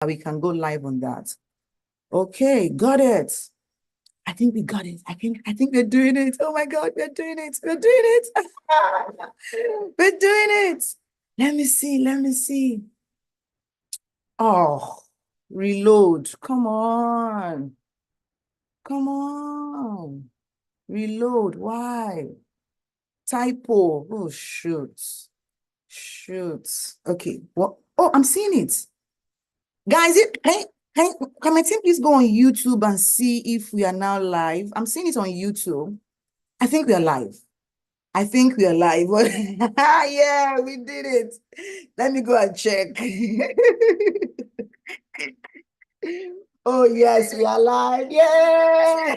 we can go live on that. Okay, got it. I think we got it. I think we're doing it. Oh my God, we're doing it. We're doing it. We're doing it. Let me see. Let me see. Oh, reload. Come on. Come on. Reload. Why? Typo. Oh, shoot. Shoot. Okay. What? Oh, I'm seeing it. Guys, can my team please go on YouTube and see if we are now live? I'm seeing it on YouTube. I think we are live. I think we are live. Yeah, we did it. Let me go and check. Oh, yes, we are live. Yeah.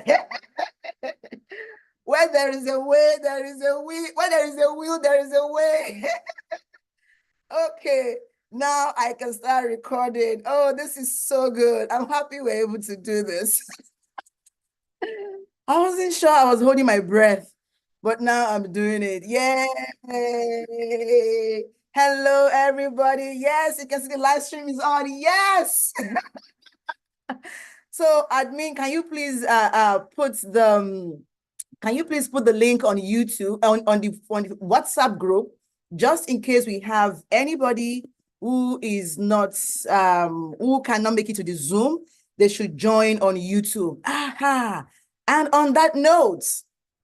Where there is a way, there is a will. Where there is a will, there is a way. Okay, now I can start recording. Oh, this is so good. I'm happy we're able to do this. I wasn't sure I was holding my breath, but now I'm doing it. Yay! Hello, everybody. Yes, you can see the live stream is on. Yes. So, admin, can you please put the link on YouTube on the WhatsApp group, just in case we have anybody who is not who cannot make it to the Zoom, they should join on YouTube. Aha. And on that note,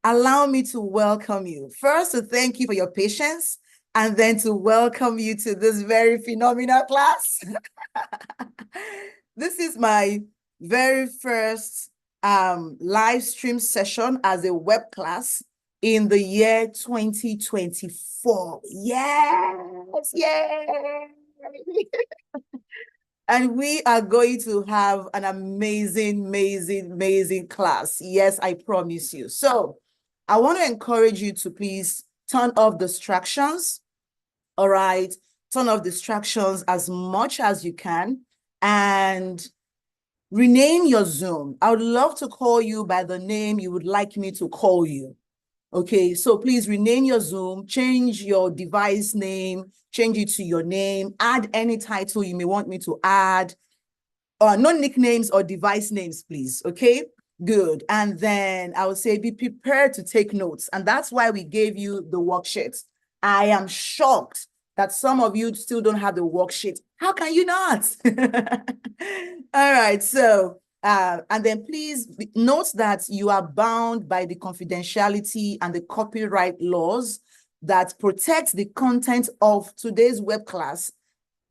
allow me to welcome you. First, to thank you for your patience, and then to welcome you to this very phenomenal class. This is my very first live stream session as a web class in the year 2024. Yes, yay! And we are going to have an amazing, amazing, amazing class. Yes, I promise you. So I want to encourage you to please turn off distractions. All right. Turn off distractions as much as you can and rename your Zoom. I would love to call you by the name you would like me to call you. Okay, so please rename your Zoom, change your device name, change it to your name, add any title you may want me to add, no nicknames or device names, please. Okay, good. And then I would say be prepared to take notes. And that's why we gave you the worksheets. I am shocked that some of you still don't have the worksheet. How can you not? All right, so and then please note that you are bound by the confidentiality and the copyright laws that protect the content of today's web class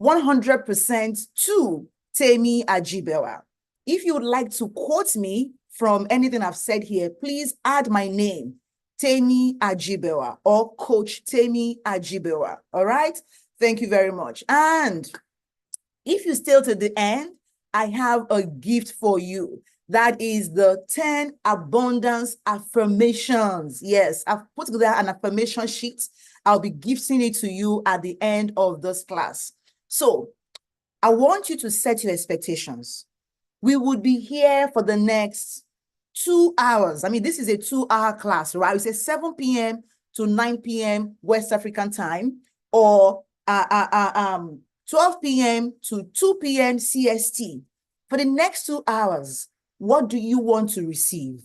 100% to Temi Ajibewa. If you would like to quote me from anything I've said here, please add my name, Temi Ajibewa, or Coach Temi Ajibewa. All right? Thank you very much. And if you stay to the end, I have a gift for you. That is the 10 abundance affirmations. Yes, I've put together an affirmation sheet. I'll be gifting it to you at the end of this class. So I want you to set your expectations. We would be here for the next 2 hours. I mean, this is a 2-hour class, right? We say 7 p.m. to 9 p.m. West African time, or 12 p.m. to 2 p.m. CST. For the next 2 hours, what do you want to receive?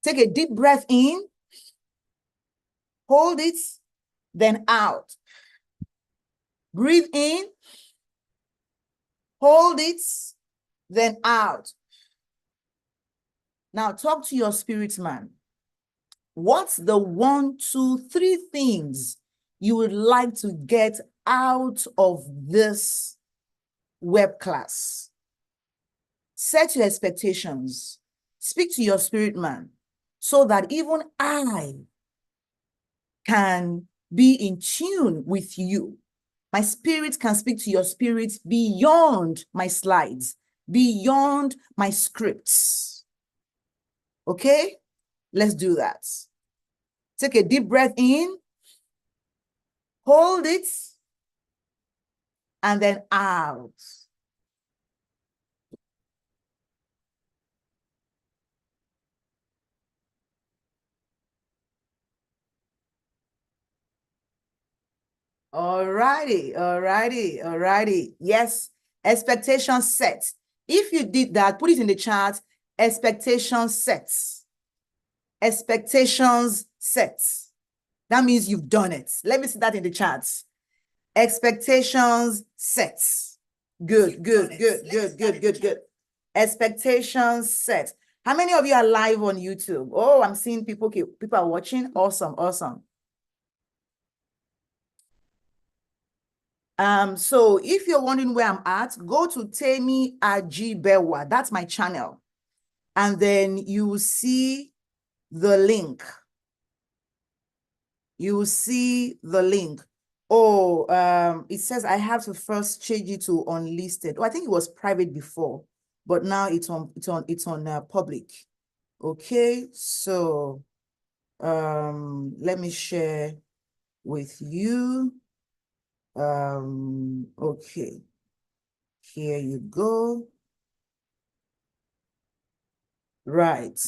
Take a deep breath in, hold it, then out. Breathe in, hold it, then out. Now talk to your spirit man. What's the 1, 2, 3 things you would like to get out of this web class? Set your expectations. Speak to your spirit man so that even I can be in tune with you. My spirit can speak to your spirit beyond my slides, beyond my scripts. Okay? Let's do that. Take a deep breath in, hold it, and then out. All righty, all righty, all righty. Yes, Expectation set. If you did that, put it in the chat. Expectations set. Expectations set. That means you've done it. Let me see that in the chat. Expectations set. Good, good, good, good, good, good, good. Expectations set. How many of you are live on YouTube? Oh, I'm seeing people are watching. Awesome, awesome. So if you're wondering where I'm at, go to Temi Ajibewa. That's my channel. And then you will see the link. You will see the link. Oh, it says I have to first change it to unlisted. Oh, I think it was private before, but now it's on public. Okay, so let me share with you. Okay, here you go. Right.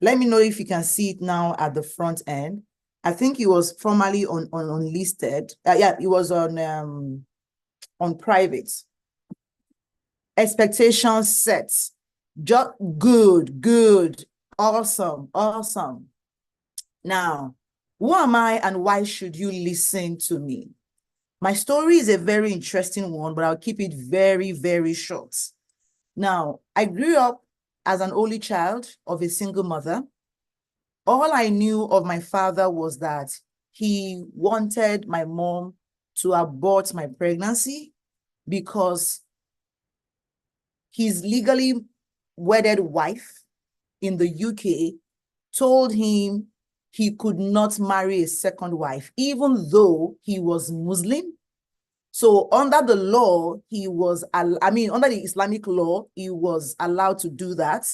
Let me know if you can see it now at the front end. I think it was formerly on unlisted. Yeah, it was on private. Expectations set. Just good, awesome, awesome. Now, who am I and why should you listen to me? My story is a very interesting one, but I'll keep it very, very short. Now, I grew up as an only child of a single mother. All I knew of my father was that he wanted my mom to abort my pregnancy because his legally wedded wife in the UK told him he could not marry a second wife, even though he was Muslim. So under the law, under the Islamic law, he was allowed to do that.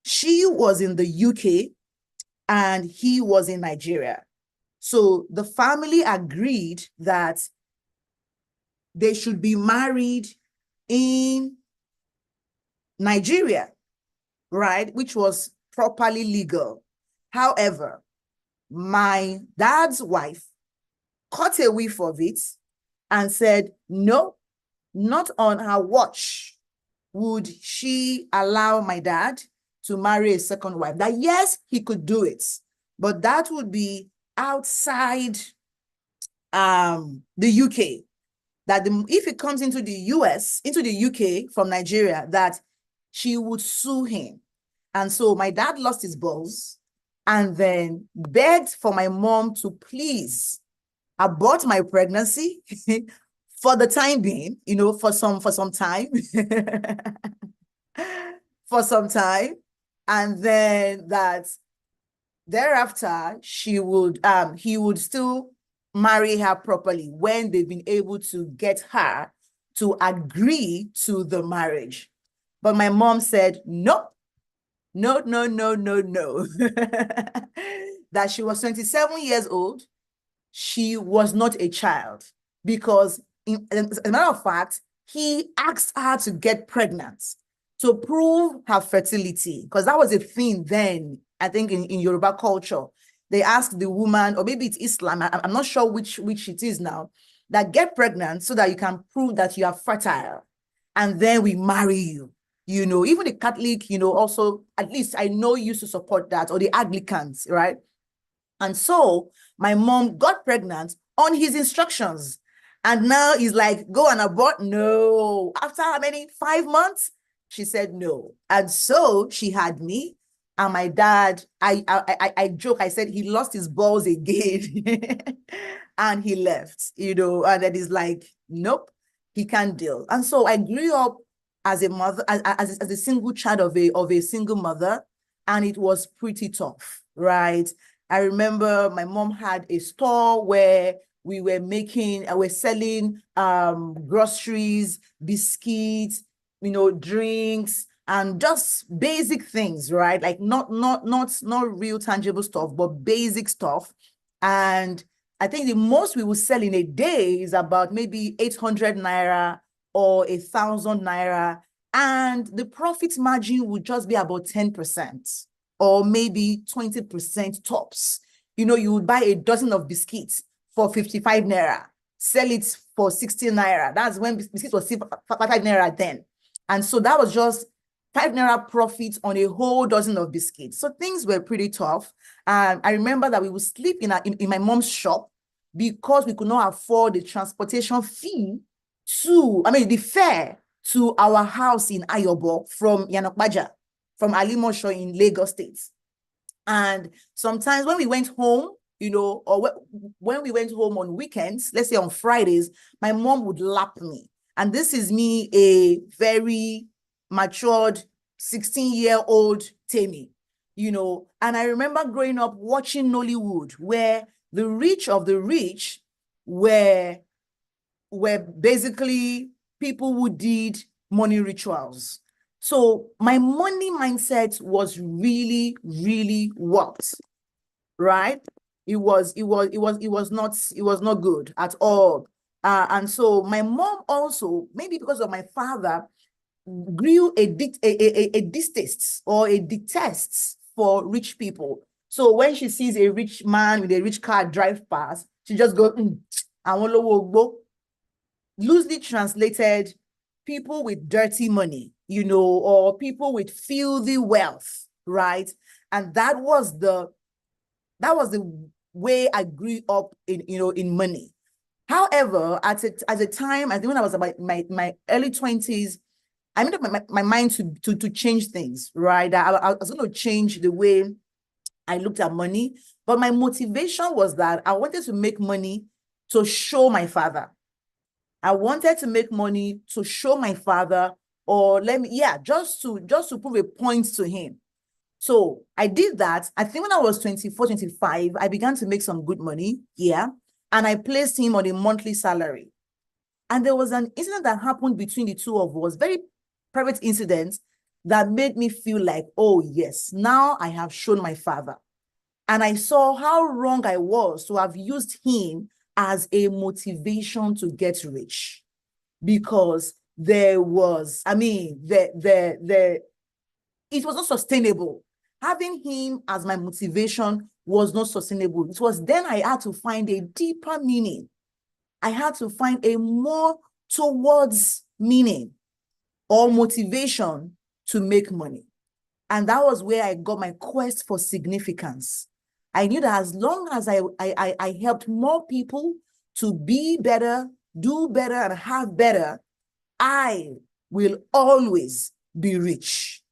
She was in the UK and he was in Nigeria. So the family agreed that they should be married in Nigeria, right? Which was properly legal. However, my dad's wife caught a whiff of it and said, no, not on her watch would she allow my dad to marry a second wife. That yes, he could do it, but that would be outside the UK. That if it comes into the US, into the UK from Nigeria, that she would sue him. And so my dad lost his balls and then begged for my mom to please abort my pregnancy for the time being, for some time, for some time. And then that thereafter he would still marry her properly when they've been able to get her to agree to the marriage. But my mom said, no, no, no, no, no, no. That she was 27 years old. She was not a child because, as a matter of fact, he asked her to get pregnant to prove her fertility, because that was a thing then, I think, in Yoruba culture. They asked the woman, or maybe it's Islam, I'm not sure which it is now, that get pregnant so that you can prove that you are fertile, and then we marry you. Even the Catholic, also, at least I know, used to support that, or the Anglicans, right? And so my mom got pregnant on his instructions. And now he's like, go and abort? No. After how many? 5 months? She said no. And so she had me. And my dad, I joke, I said he lost his balls again. And he left, and then he's like, nope, he can't deal. And so I grew up as a mother, as a single child of a single mother. And it was pretty tough, right? I remember my mom had a store where we were selling groceries, biscuits, drinks, and just basic things, right? Like not real tangible stuff, but basic stuff. And I think the most we will sell in a day is about maybe 800 naira or 1,000 naira. And the profit margin would just be about 10%. Or maybe 20% tops. You would buy a dozen of biscuits for 55 naira. sell it for 60 naira. That's when biscuits was 5 naira then. And so that was just 5 naira profit on a whole dozen of biscuits. So things were pretty tough. And I remember that we would sleep in my mom's shop because we could not afford the transportation fee the fare to our house in Ayobo from Yanokbaja, from Alimosho in Lagos State. And sometimes when we went home, or when we went home on weekends, let's say on Fridays, my mom would lap me. And this is me, a very matured 16-year-old Tammy, and I remember growing up watching Nollywood, where the rich of the rich were basically people who did money rituals. So my money mindset was really, really warped, right? It was not good at all. And so my mom also, maybe because of my father, grew a distaste or a detest for rich people. So when she sees a rich man with a rich car drive past, she just goes, I want to loosely translated, people with dirty money, or people with filthy wealth, right? And that was the way I grew up in money. However, at a time, I think when I was about my early 20s, I made up my mind to change things, right? I was going to change the way I looked at money, but my motivation was that I wanted to make money to show my father. I wanted to make money to show my father, or just to prove a point to him. So I did that. I think when I was 24, 25, I began to make some good money. Yeah. And I placed him on a monthly salary. And there was an incident that happened between the two of us, very private incident, that made me feel like, oh yes, now I have shown my father. And I saw how wrong I was to have used him as a motivation to get rich, because it was not sustainable. Having him as my motivation was not sustainable. It was then I had to find a deeper meaning. I had to find a more towards meaning or motivation to make money. And that was where I got my quest for significance. I knew that as long as I helped more people to be better, do better, and have better, I will always be rich.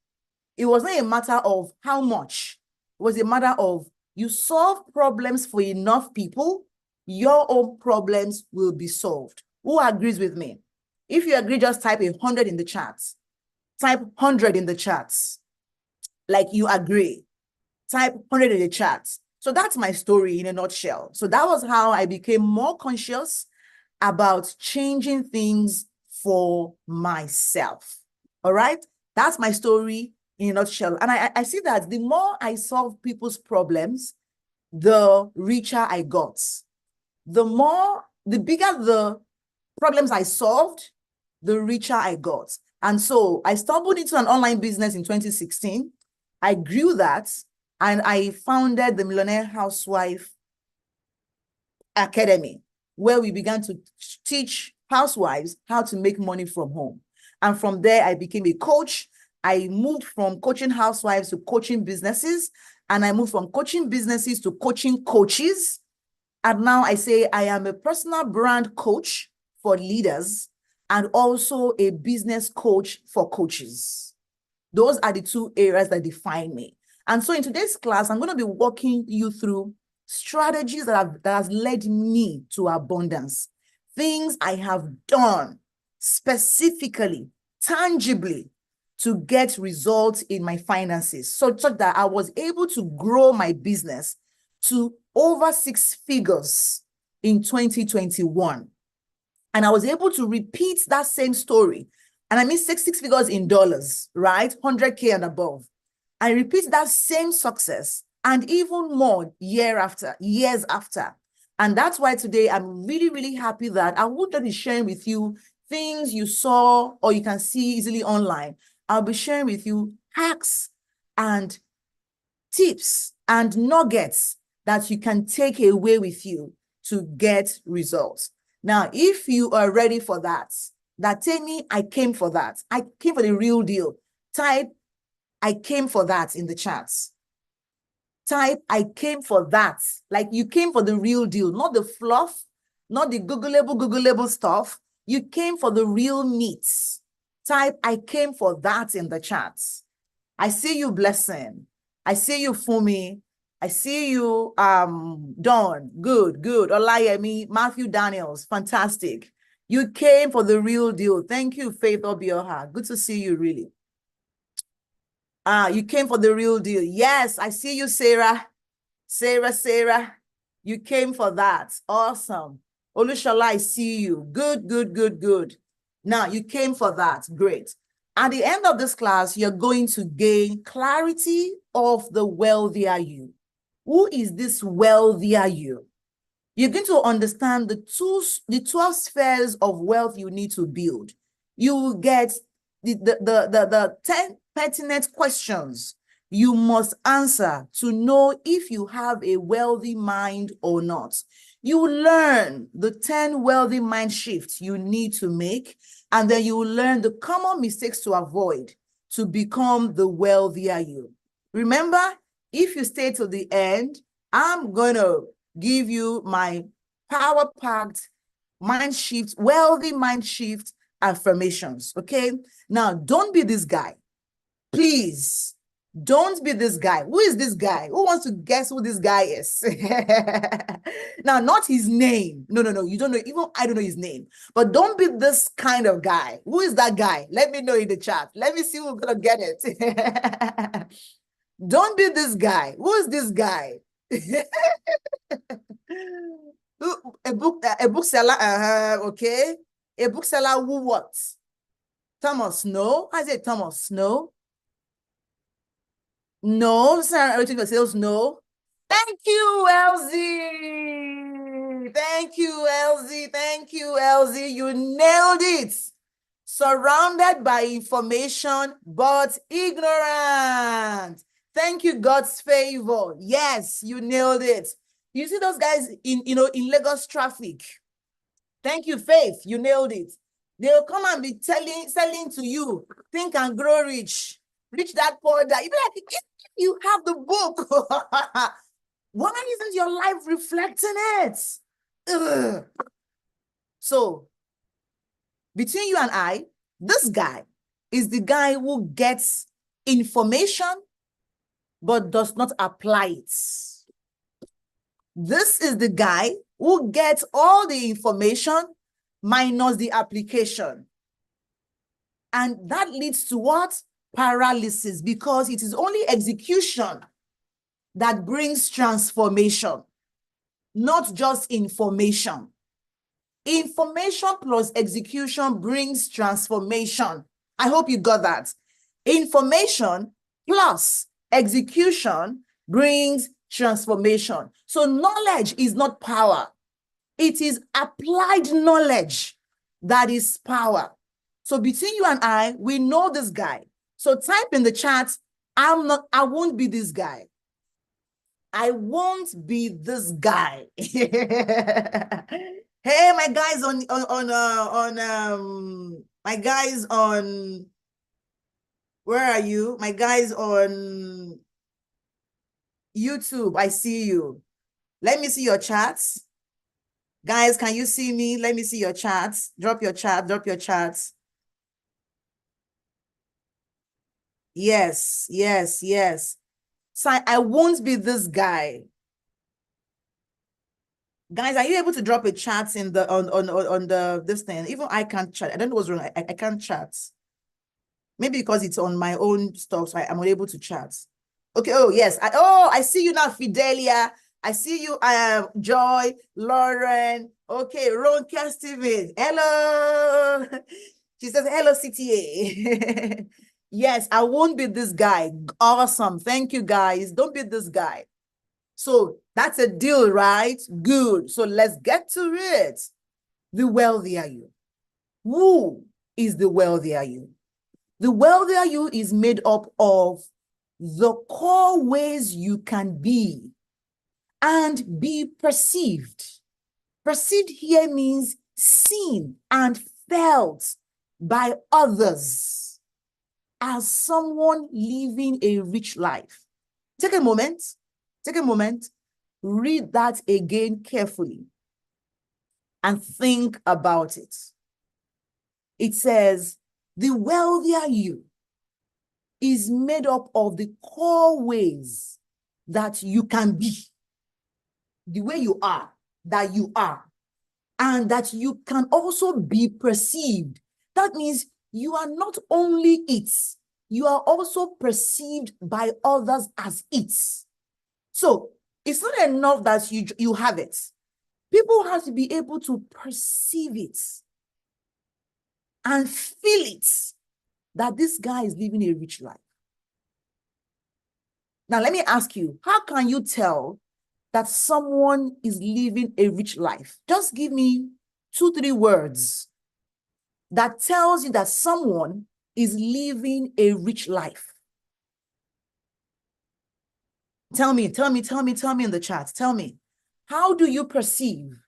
It was not a matter of how much. It was a matter of you solve problems for enough people, your own problems will be solved. Who agrees with me? If you agree, just type 100 in the chats. Type 100 in the chats. Like you agree. Type 100 in the chats. So that's my story in a nutshell. So that was how I became more conscious about changing things for myself. All right? That's my story in a nutshell. And I see that the more I solve people's problems, the richer I got. The bigger the problems I solved, the richer I got. And so I stumbled into an online business in 2016. I grew that, and I founded the Millionaire Housewife Academy, where we began to teach housewives how to make money from home. And from there, I became a coach. I moved from coaching housewives to coaching businesses, and I moved from coaching businesses to coaching coaches. And now I say I am a personal brand coach for leaders and also a business coach for coaches. Those are the two areas that define me. And so in today's class, I'm going to be walking you through strategies that has led me to abundance. Things I have done specifically, tangibly, to get results in my finances, such that I was able to grow my business to over 6 figures in 2021. And I was able to repeat that same story. And I mean six figures in dollars, right? 100K and above. I repeat that same success and even more years after. And that's why today I'm really, really happy that I won't just be sharing with you things you saw or you can see easily online. I'll be sharing with you hacks and tips and nuggets that you can take away with you to get results. Now, if you are ready for that, tell me, I came for that. I came for the real deal. Type, I came for that in the chats. Type, I came for that. Like you came for the real deal, not the fluff, not the Googleable stuff. You came for the real meats. Type, I came for that in the chats. I see you, Blessing. I see you, Fumi. I see you, Dawn. Good. Olayemi, Matthew Daniels, fantastic. You came for the real deal. Thank you, Faith Obioha. Good to see you, really. You came for the real deal. Yes, I see you, Sarah. Sarah. You came for that. Awesome. Olushala, I see you. Good. Now, you came for that. Great. At the end of this class, you're going to gain clarity of the wealthier you. Who is this wealthier you? You're going to understand the 12 spheres of wealth you need to build. You will get the 10 pertinent questions you must answer to know if you have a wealthy mind or not. You will learn the 10 wealthy mind shifts you need to make, and then you will learn the common mistakes to avoid to become the wealthier you. Remember, if you stay till the end, I'm going to give you my power-packed mind shift, wealthy mind shift affirmations, okay? Now, don't be this guy. Please, don't be this guy. Who is this guy? Who wants to guess who this guy is? Now, not his name. No. You don't know. Even I don't know his name. But don't be this kind of guy. Who is that guy? Let me know in the chat. Let me see who's going to get it. Don't be this guy. Who is this guy? A bookseller, okay. A bookseller who what? Thomas Snow. I said Thomas Snow. No, everything for sales. No. Thank you, LZ. Thank you, LZ. You nailed it. Surrounded by information, but ignorant. Thank you, God's favor. Yes, you nailed it. You see those guys in Lagos traffic. Thank you, Faith. You nailed it. They'll come and be selling to you. Think and grow rich. Rich that poor that. You be like, if you have the book, why isn't your life reflecting it? Ugh. So, between you and I, this guy is the guy who gets information but does not apply it. This is the guy who gets all the information minus the application. And that leads to what? Paralysis, because it is only execution that brings transformation, not just information. Information plus execution brings transformation. I hope you got that. Information plus execution brings transformation. So knowledge is not power. It is applied knowledge that is power. So between you and I, we know this guy. So type in the chat, I won't be this guy. I won't be this guy. Hey, my guys my guys on, where are you? My guys on YouTube, I see you. Let me see your chats. Guys, can you see me? Let me see your chats. Drop your chats. Yes. So I won't be this guy. Guys, are you able to drop a chat in the on the this thing? Even I can't chat. I don't know what's wrong. I can't chat. Maybe because it's on my own stuff, so I'm unable to chat. Okay. Oh yes. I see you now, Fidelia. I see you, Joy, Lauren. Okay, Ronka Steven. Hello. She says, hello, CTA. Yes, I won't be this guy. Awesome. Thank you, guys. Don't be this guy. So that's a deal, right? Good. So let's get to it. The wealthier you. Who is the wealthier you? The wealthier you is made up of the core ways you can be and be perceived. Perceived here means seen and felt by others as someone living a rich life. Take a moment, read that again carefully and think about it. It says, the wealthier you is made up of the core ways that you can be, the way you are, that you are, and that you can also be perceived. That means you are not only it, you are also perceived by others as it. So it's not enough that you have it. People have to be able to perceive it and feel it, that this guy is living a rich life. Now, let me ask you, how can you tell that someone is living a rich life? Just give me 2-3 words that tells you that someone is living a rich life. Tell me in the chat. Tell me, how do you perceive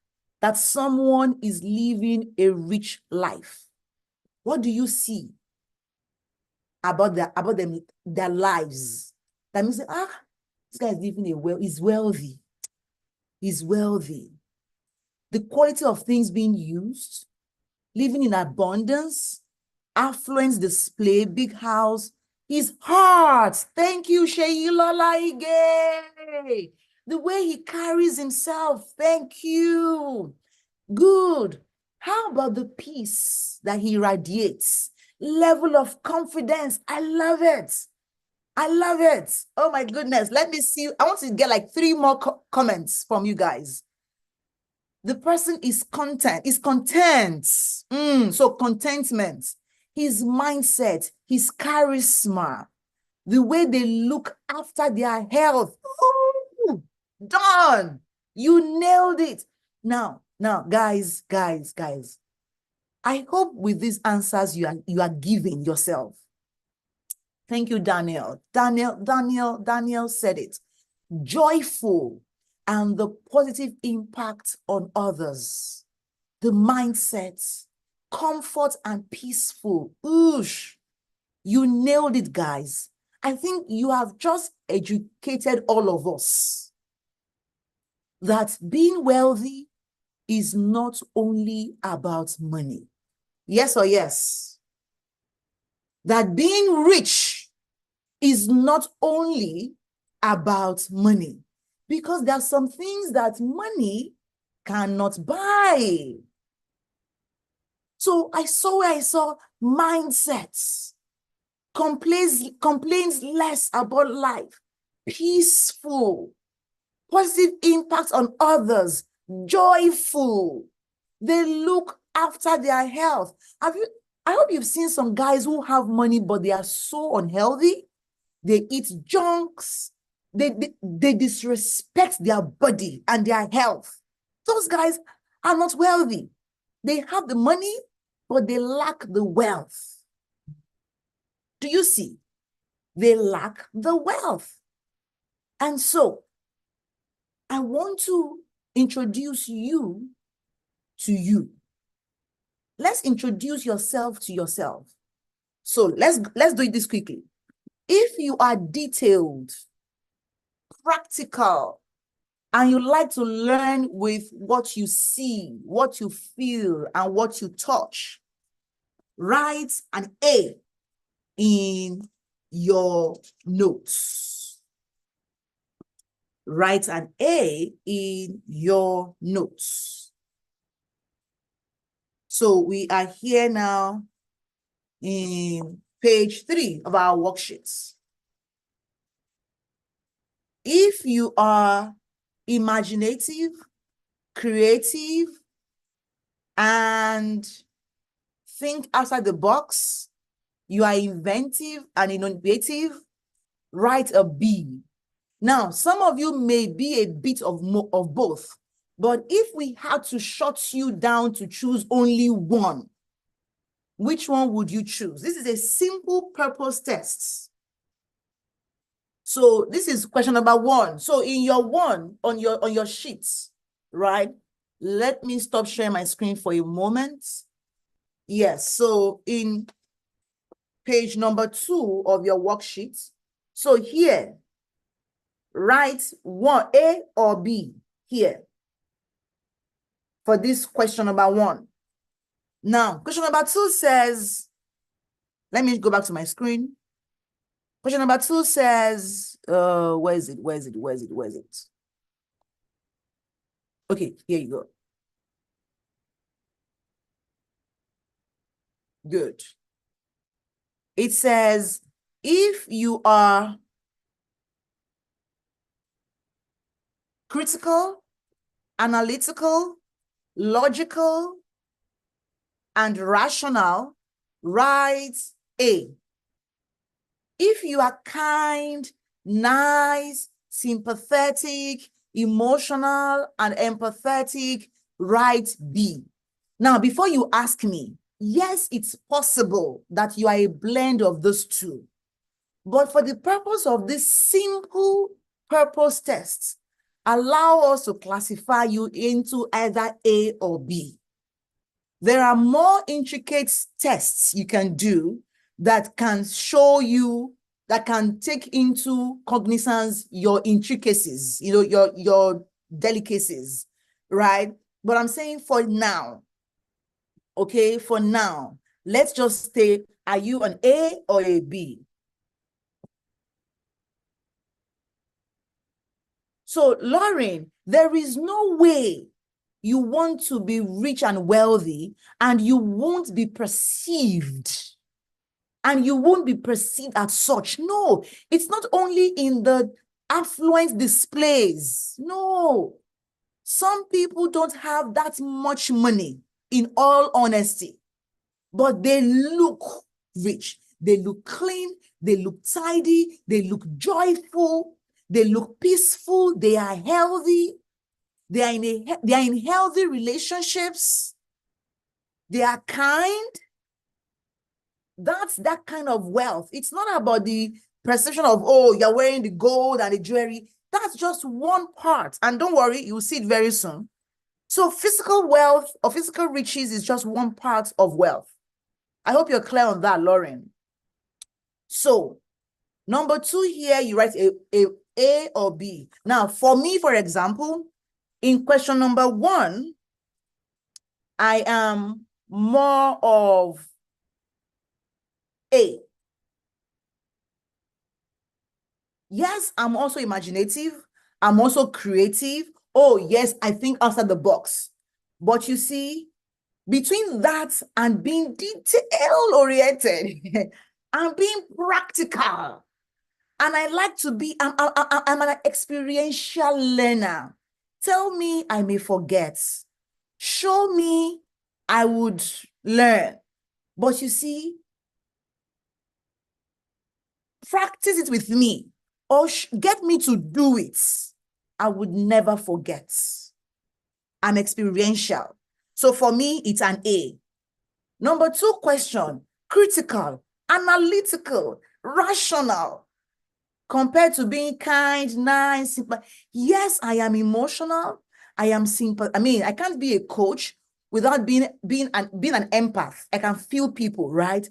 that someone is living a rich life? What do you see about their lives? That means, this guy is living he's wealthy. He's wealthy. The quality of things being used, living in abundance, affluence display, big house, his heart. Thank you, Sheilola Ige. The way he carries himself. Thank you. Good. How about the peace that he radiates? Level of confidence. I love it. I love it. Oh my goodness. Let me see. I want to get like 3 more comments from you guys. The person is content. So contentment, his mindset, his charisma, the way they look after their health. Ooh, done. You nailed it. Now, guys. I hope with these answers you are giving yourself. Thank you, Daniel. Daniel said it. Joyful and the positive impact on others. The mindset, comfort and peaceful. Oosh, you nailed it, guys. I think you have just educated all of us that being wealthy is not only about money. Yes or yes? That being rich is not only about money, because there are some things that money cannot buy. So I saw mindsets, complains less about life, peaceful, positive impact on others, joyful. They look after their health. I hope you've seen some guys who have money, but they are so unhealthy. They eat junks. They disrespect their body and their health. Those guys are not wealthy. They have the money, but they lack the wealth. Do you see? They lack the wealth. And so I want to introduce you to you. Let's introduce yourself to yourself. So let's do this quickly. If you are detailed, practical, and you like to learn with what you see, what you feel, and what you touch, write an A in your notes. Write an A in your notes. So we are here now in page 3 of our worksheets. If you are imaginative, creative, and think outside the box, you are inventive and innovative, write a B. Now, some of you may be a bit of both, but if we had to shut you down to choose only one, which one would you choose? This is a simple purpose test. So this is question number 1. So in your 1 on your sheets, right? Let me stop sharing my screen for a moment. Yes, so in page number 2 of your worksheet, so here, write one, A or B here for this question number 1. Now, question number 2 says, let me go back to my screen. Question number 2 says, where is it? Okay, here you go. Good. It says, if you are critical, analytical, logical, and rational, write A. If you are kind, nice, sympathetic, emotional, and empathetic, write B. Now, before you ask me, yes, it's possible that you are a blend of those two. But for the purpose of this simple purpose test, allow us to classify you into either A or B. There are more intricate tests you can do that can show you, that can take into cognizance your intricacies, your delicacies, right? But I'm saying for now, okay, for now, let's just say, are you an A or a B? So, Lauren, there is no way you want to be rich and wealthy and you won't be perceived. And you won't be perceived as such. No, it's not only in the affluent displays. No, some people don't have that much money, in all honesty, but they look rich. They look clean. They look tidy. They look joyful. They look peaceful. They are healthy. They are in healthy relationships. They are kind. That's that kind of wealth. It's not about the perception of, oh, you're wearing the gold and the jewelry. That's just one part. And don't worry, you'll see it very soon. So physical wealth or physical riches is just one part of wealth. I hope you're clear on that, Lauren. So number 2 here, you write A or B. Now, for me, for example, in question number 1, I am more of A. Yes, I'm also imaginative. I'm also creative. Oh, yes, I think outside the box. But you see, between that and being detail-oriented and being practical, and I like to be, I'm an experiential learner. Tell me, I may forget. Show me, I would learn. But you see, practice it with me or get me to do it. I would never forget. I'm experiential. So for me, it's an A. Number 2 question, critical, analytical, rational, compared to being kind, nice, simple. Yes, I am emotional. I am simple. I mean, I can't be a coach without being an empath. I can feel people, right?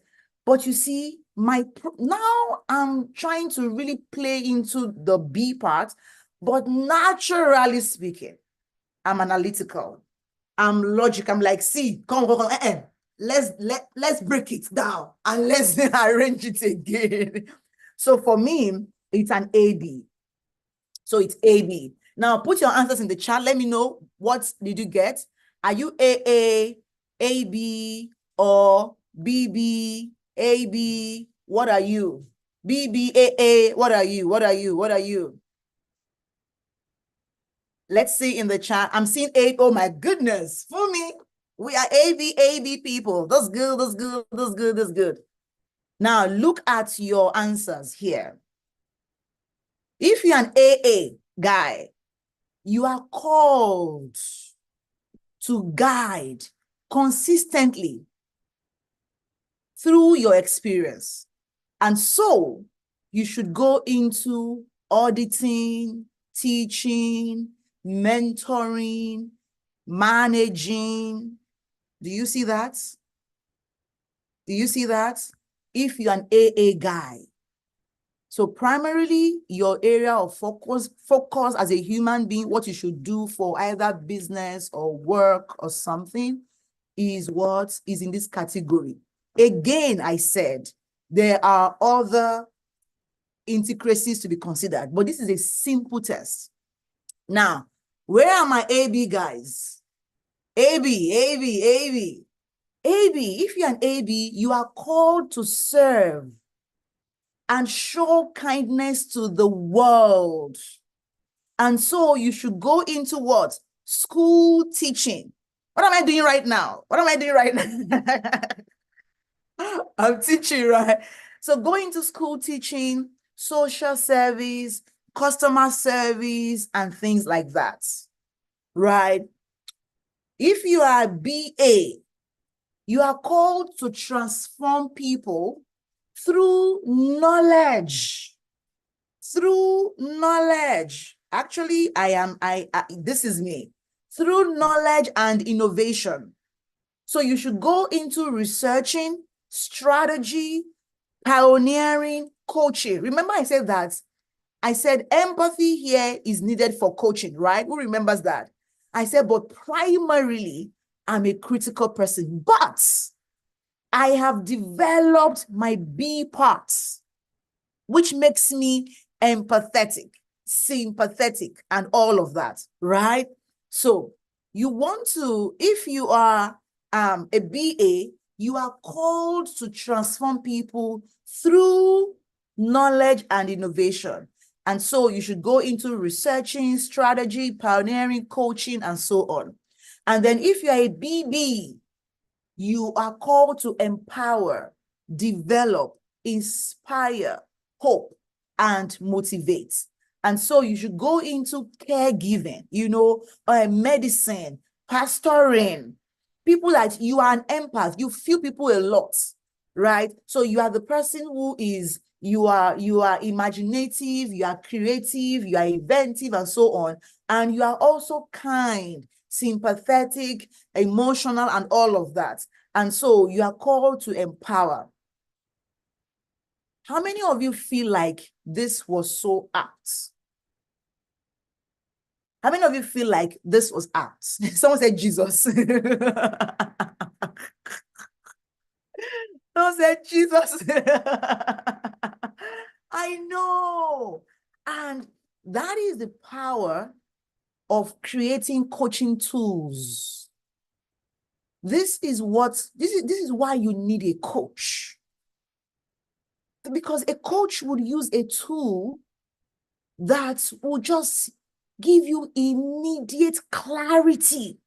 But you see, now I'm trying to really play into the B part, but naturally speaking, I'm analytical. I'm logic. I'm like, see, come. Let's break it down and let's arrange it again. So for me, it's an AB. So it's AB. Now put your answers in the chat. Let me know, what did you get? Are you AA, AB, or BB, AB? What are you? BBAA, what are you? What are you? What are you? Let's see in the chat. I'm seeing 8. Oh my goodness. For me, we are AB people. That's good, that's good, that's good, that's good. Now look at your answers here. If you're an AA guy, you are called to guide consistently through your experience. And so you should go into auditing, teaching, mentoring, managing. Do you see that? Do you see that? If you're an AA guy, so primarily your area of focus as a human being, what you should do for either business or work or something is what is in this category. Again, I said, there are other intricacies to be considered, but this is a simple test. Now, where are my AB guys? AB. If you're an AB, you are called to serve and show kindness to the world. And so you should go into what? School teaching. What am I doing right now? I'm teaching, right? So go into school teaching, social service, customer service, and things like that, right? If you are a BA, you are called to transform people through knowledge. Actually, this is me. Through knowledge and innovation. So you should go into researching, strategy, pioneering, coaching. Remember I said that? I said empathy here is needed for coaching, right? Who remembers that? I said, but primarily, I'm a critical person, but I have developed my B parts, which makes me empathetic, sympathetic, and all of that, right? So you want to, if you are a BA, you are called to transform people through knowledge and innovation. And so you should go into researching, strategy, pioneering, coaching, and so on. And then if you're a BB, you are called to empower, develop, inspire, hope, and motivate. And so you should go into caregiving, medicine, pastoring, people that you are an empath, you feel people a lot, right? So you are the person who is, you are imaginative, you are creative, you are inventive, and so on. And you are also kind, sympathetic, emotional, and all of that. And so you are called to empower. How many of you feel like this was so apt? How many of you feel like this was apt? Someone said Jesus. Someone said Jesus. I know. And that is the power of creating coaching tools. This is why you need a coach. Because a coach would use a tool that will just give you immediate clarity.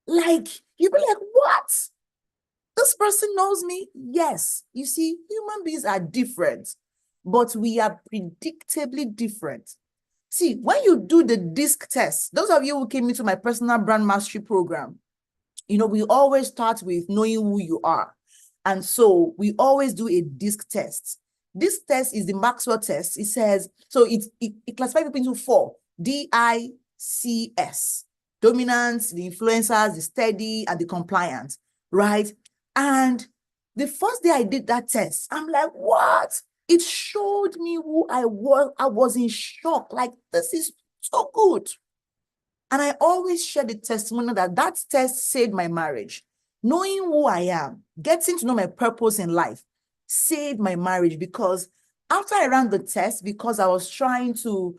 Like, you'll be like, what? This person knows me? Yes. You see, human beings are different, but we are predictably different. See, when you do the DISC test, those of you who came into my personal brand mastery program, we always start with knowing who you are. And so we always do a DISC test. This test is the Maxwell test. It says, so it classifies people into 4, DICS, dominance, the influencers, the steady, and the compliant, right? And the first day I did that test, I'm like, what? It showed me who I was. I was in shock. Like, this is so good. And I always share the testimony that test saved my marriage. Knowing who I am, getting to know my purpose in life, saved my marriage, because after I ran the test, because I was trying to,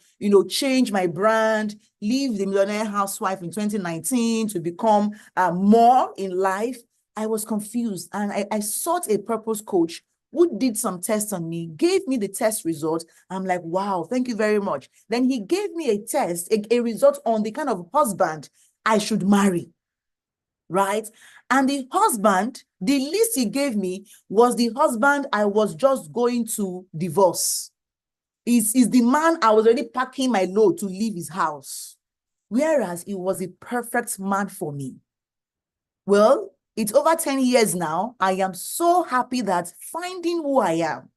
change my brand, leave the millionaire housewife in 2019 to become more in life, I was confused. And I sought a purpose coach who did some tests on me, gave me the test result. I'm like, wow, thank you very much. Then he gave me a test, a result on the kind of husband I should marry, right? And the husband, the list he gave me was the husband I was just going to divorce. Is the man I was already packing my load to leave his house. Whereas it was a perfect man for me. Well, it's over 10 years now. I am so happy that finding who I am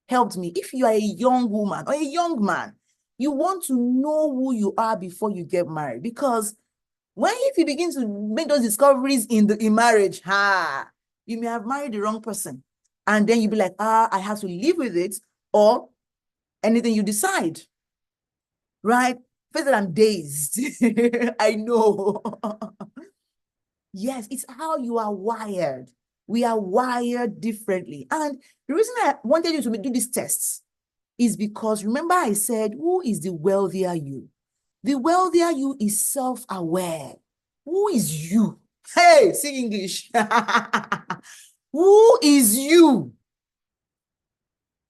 helped me. If you are a young woman or a young man, you want to know who you are before you get married, because if you begin to make those discoveries in marriage, you may have married the wrong person. And then you'll be like, I have to live with it, or anything you decide. Right? First, I'm dazed. I know. Yes, it's how you are wired. We are wired differently. And the reason I wanted you to do these tests is because, remember I said, who is the wealthier you? The wealthier you is self-aware. Who is you? Hey, sing English. Who is you?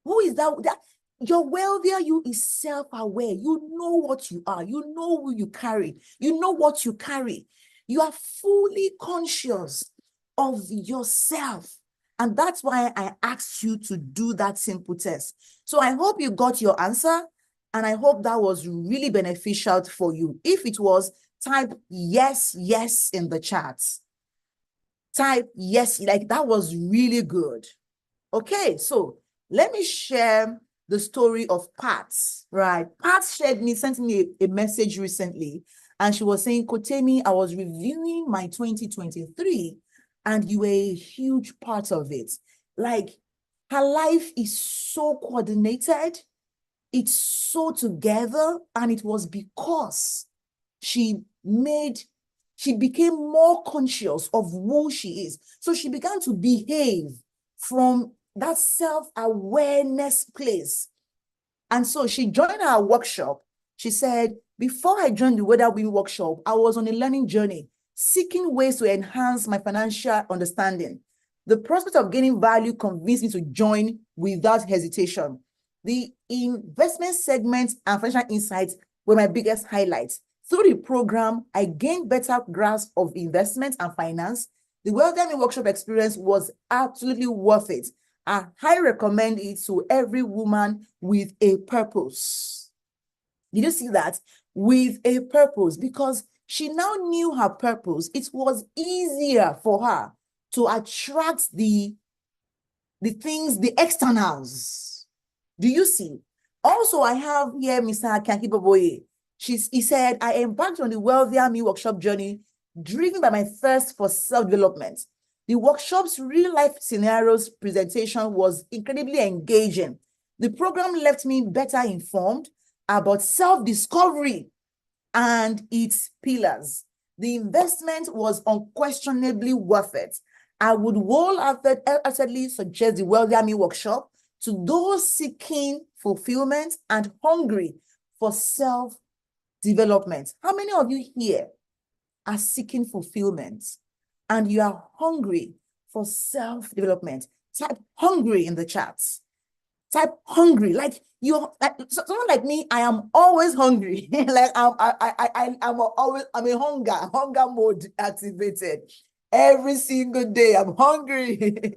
Who is that? Your wealthier you is self-aware. You know what you are. You know who you carry. You know what you carry. You are fully conscious of yourself. And that's why I asked you to do that simple test. So I hope you got your answer. And I hope that was really beneficial for you. If it was, type yes, yes in the chat. Type yes, like that was really good. Okay, so let me share the story of Pat, right? Pat sent me a message recently, and she was saying, Kotemi, I was reviewing my 2023, and you were a huge part of it. Like, her life is so coordinated, it's so together, and it was because she became more conscious of who she is. So she began to behave from that self-awareness place. And so she joined our workshop. She said, before I joined the Weather Wheel workshop, I was on a learning journey, seeking ways to enhance my financial understanding. The prospect of gaining value convinced me to join without hesitation. The investment segments and financial insights were my biggest highlights. Through the program, I gained better grasp of investment and finance. The Wealthier workshop experience was absolutely worth it. I highly recommend it to every woman with a purpose. Did you see that? With a purpose, because she now knew her purpose. It was easier for her to attract the things, the externals. Do you see? Also, I have here Mr. Kankiboboye. He said, I embarked on the Wealthier Me workshop journey, driven by my thirst for self-development. The workshop's real-life scenarios presentation was incredibly engaging. The program left me better informed about self-discovery and its pillars. The investment was unquestionably worth it. I would wholeheartedly suggest the Wealthier Me workshop to those seeking fulfillment and hungry for self-development. How many of you here are seeking fulfillment and you are hungry for self-development? Type hungry in the chats. Type hungry, like someone like me. I am always hungry. Like I'm a hunger mode activated every single day. I'm hungry.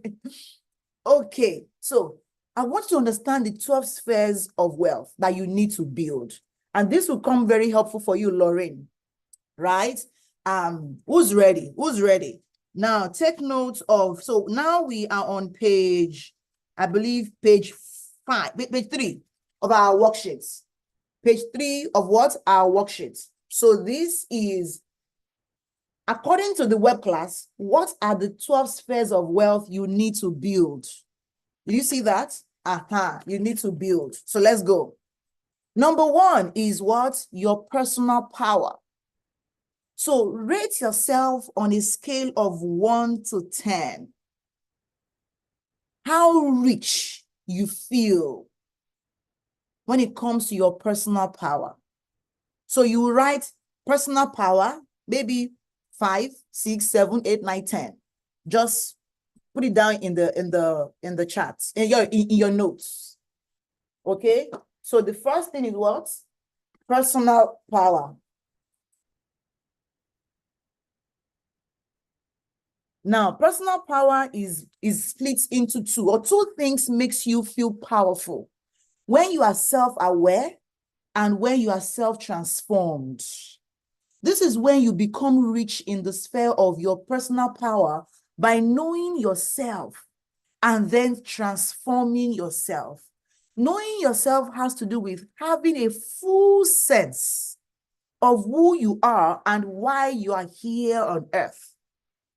Okay, so I want you to understand the 12 spheres of wealth that you need to build, and this will come very helpful for you, Lauren. Right? Who's ready? Who's ready? Now take note of. So now we are on page, I believe, page 3 of our worksheets. Page 3 of what? Our worksheets. So this is, according to the Webclass, what are the 12 spheres of wealth you need to build? Did you see that? You need to build. So let's go. Number 1 is what? Your personal power. So rate yourself on a scale of 1 to 10. How rich you feel when it comes to your personal power. So you write personal power, maybe 5, 6, 7, 8, 9, 10. Just put it down in the chats, in your notes. Okay? So the first thing is what? Personal power. Now, personal power is split into 2, or 2 things makes you feel powerful. When you are self-aware and when you are self-transformed. This is when you become rich in the sphere of your personal power by knowing yourself and then transforming yourself. Knowing yourself has to do with having a full sense of who you are and why you are here on earth.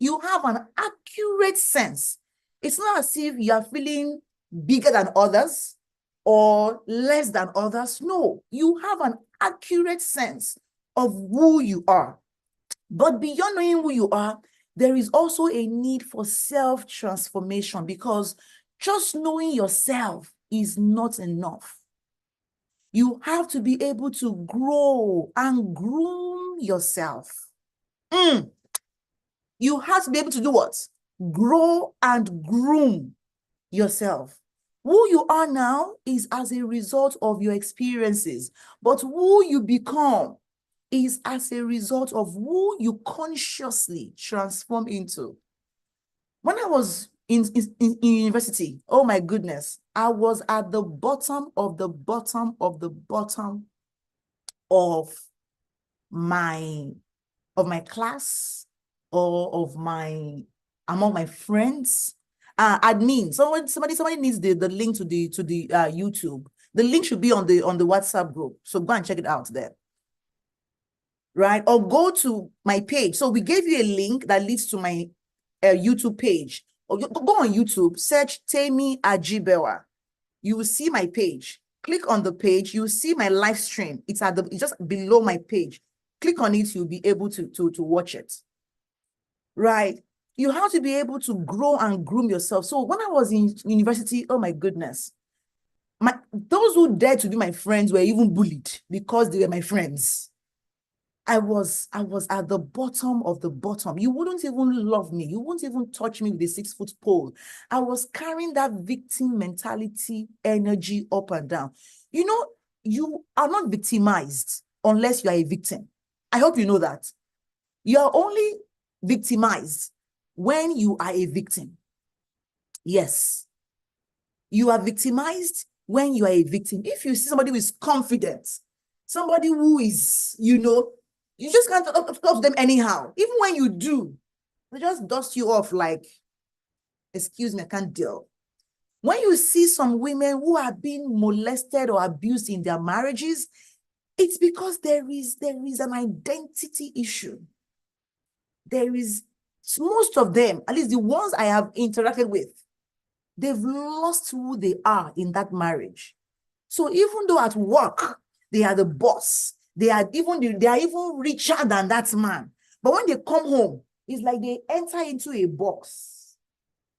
You have an accurate sense. It's not as if you are feeling bigger than others or less than others. No, you have an accurate sense of who you are. But beyond knowing who you are, there is also a need for self-transformation, because just knowing yourself is not enough. You have to be able to grow and groom yourself. You have to be able to do what? Grow and groom yourself. Who you are now is as a result of your experiences, but who you become is as a result of who you consciously transform into. When I was in university, oh my goodness, I was at the bottom of the bottom of the bottom of my class, or of my among my friends. Admin, somebody needs the link to the YouTube. The link should be on the WhatsApp group, so go and check it out there, right? Or go to my page. So we gave you a link that leads to my YouTube page. Or go on YouTube, search Temi Ajibewa. You will see my page. Click on the page, you will see my live stream. It's just below my page. Click on it, you'll be able to watch it. Right? You have to be able to grow and groom yourself. So when I was in university, oh my goodness, those who dared to be my friends were even bullied because they were my friends. I was at the bottom of the bottom. You wouldn't even love me. You wouldn't even touch me with a 6-foot pole. I was carrying that victim mentality energy up and down. You know, you are not victimized unless you are a victim. I hope you know that. You are only victimized when you are a victim. Yes. You are victimized when you are a victim. If you see somebody who is confident, somebody who is, you just can't talk to them anyhow. Even when you do, they just dust you off like, excuse me, I can't deal. When you see some women who are being molested or abused in their marriages, it's because there is an identity issue. Most of them, at least the ones I have interacted with, they've lost who they are in that marriage. So even though at work, they are the boss, they are even richer than that man. But when they come home, it's like they enter into a box.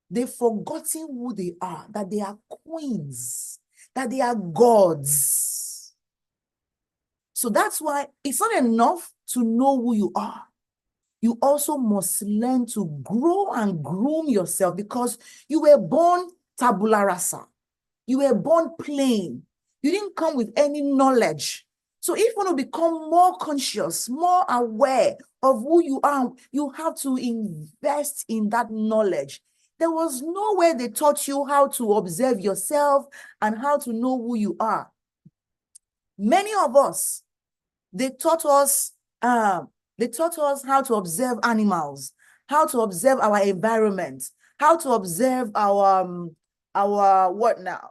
They've forgotten who they are, that they are queens, that they are gods. So that's why it's not enough to know who you are. You also must learn to grow and groom yourself, because you were born tabula rasa. You were born plain. You didn't come with any knowledge. So if you want to become more conscious, more aware of who you are, you have to invest in that knowledge. There was nowhere they taught you how to observe yourself and how to know who you are. Many of us, they taught us how to observe animals, how to observe our environment, how to observe our what now?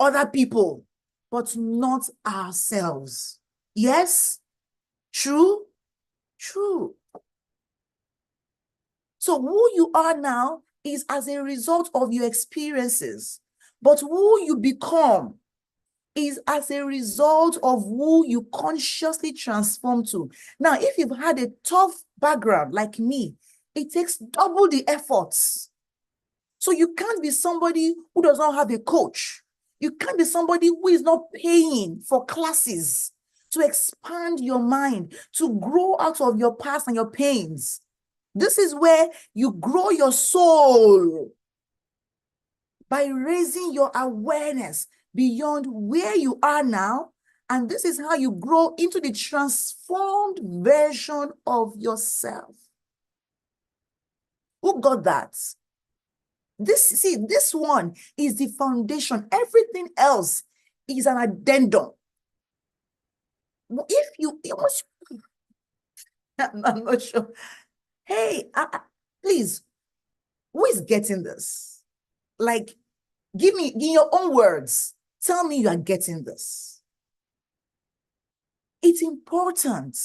Other people, but not ourselves. Yes? True? True. So who you are now is as a result of your experiences, but who you become is as a result of who you consciously transform to. Now, if you've had a tough background like me, it takes double the efforts. So you can't be somebody who does not have a coach. You can't be somebody who is not paying for classes to expand your mind, to grow out of your past and your pains. This is where you grow your soul, by raising your awareness beyond where you are now. And this is how you grow into the transformed version of yourself. Who got that? This one is the foundation. Everything else is an addendum. If you, I'm not sure. Hey, please, who is getting this? Like, give me, in your own words, tell me you are getting this. It's important,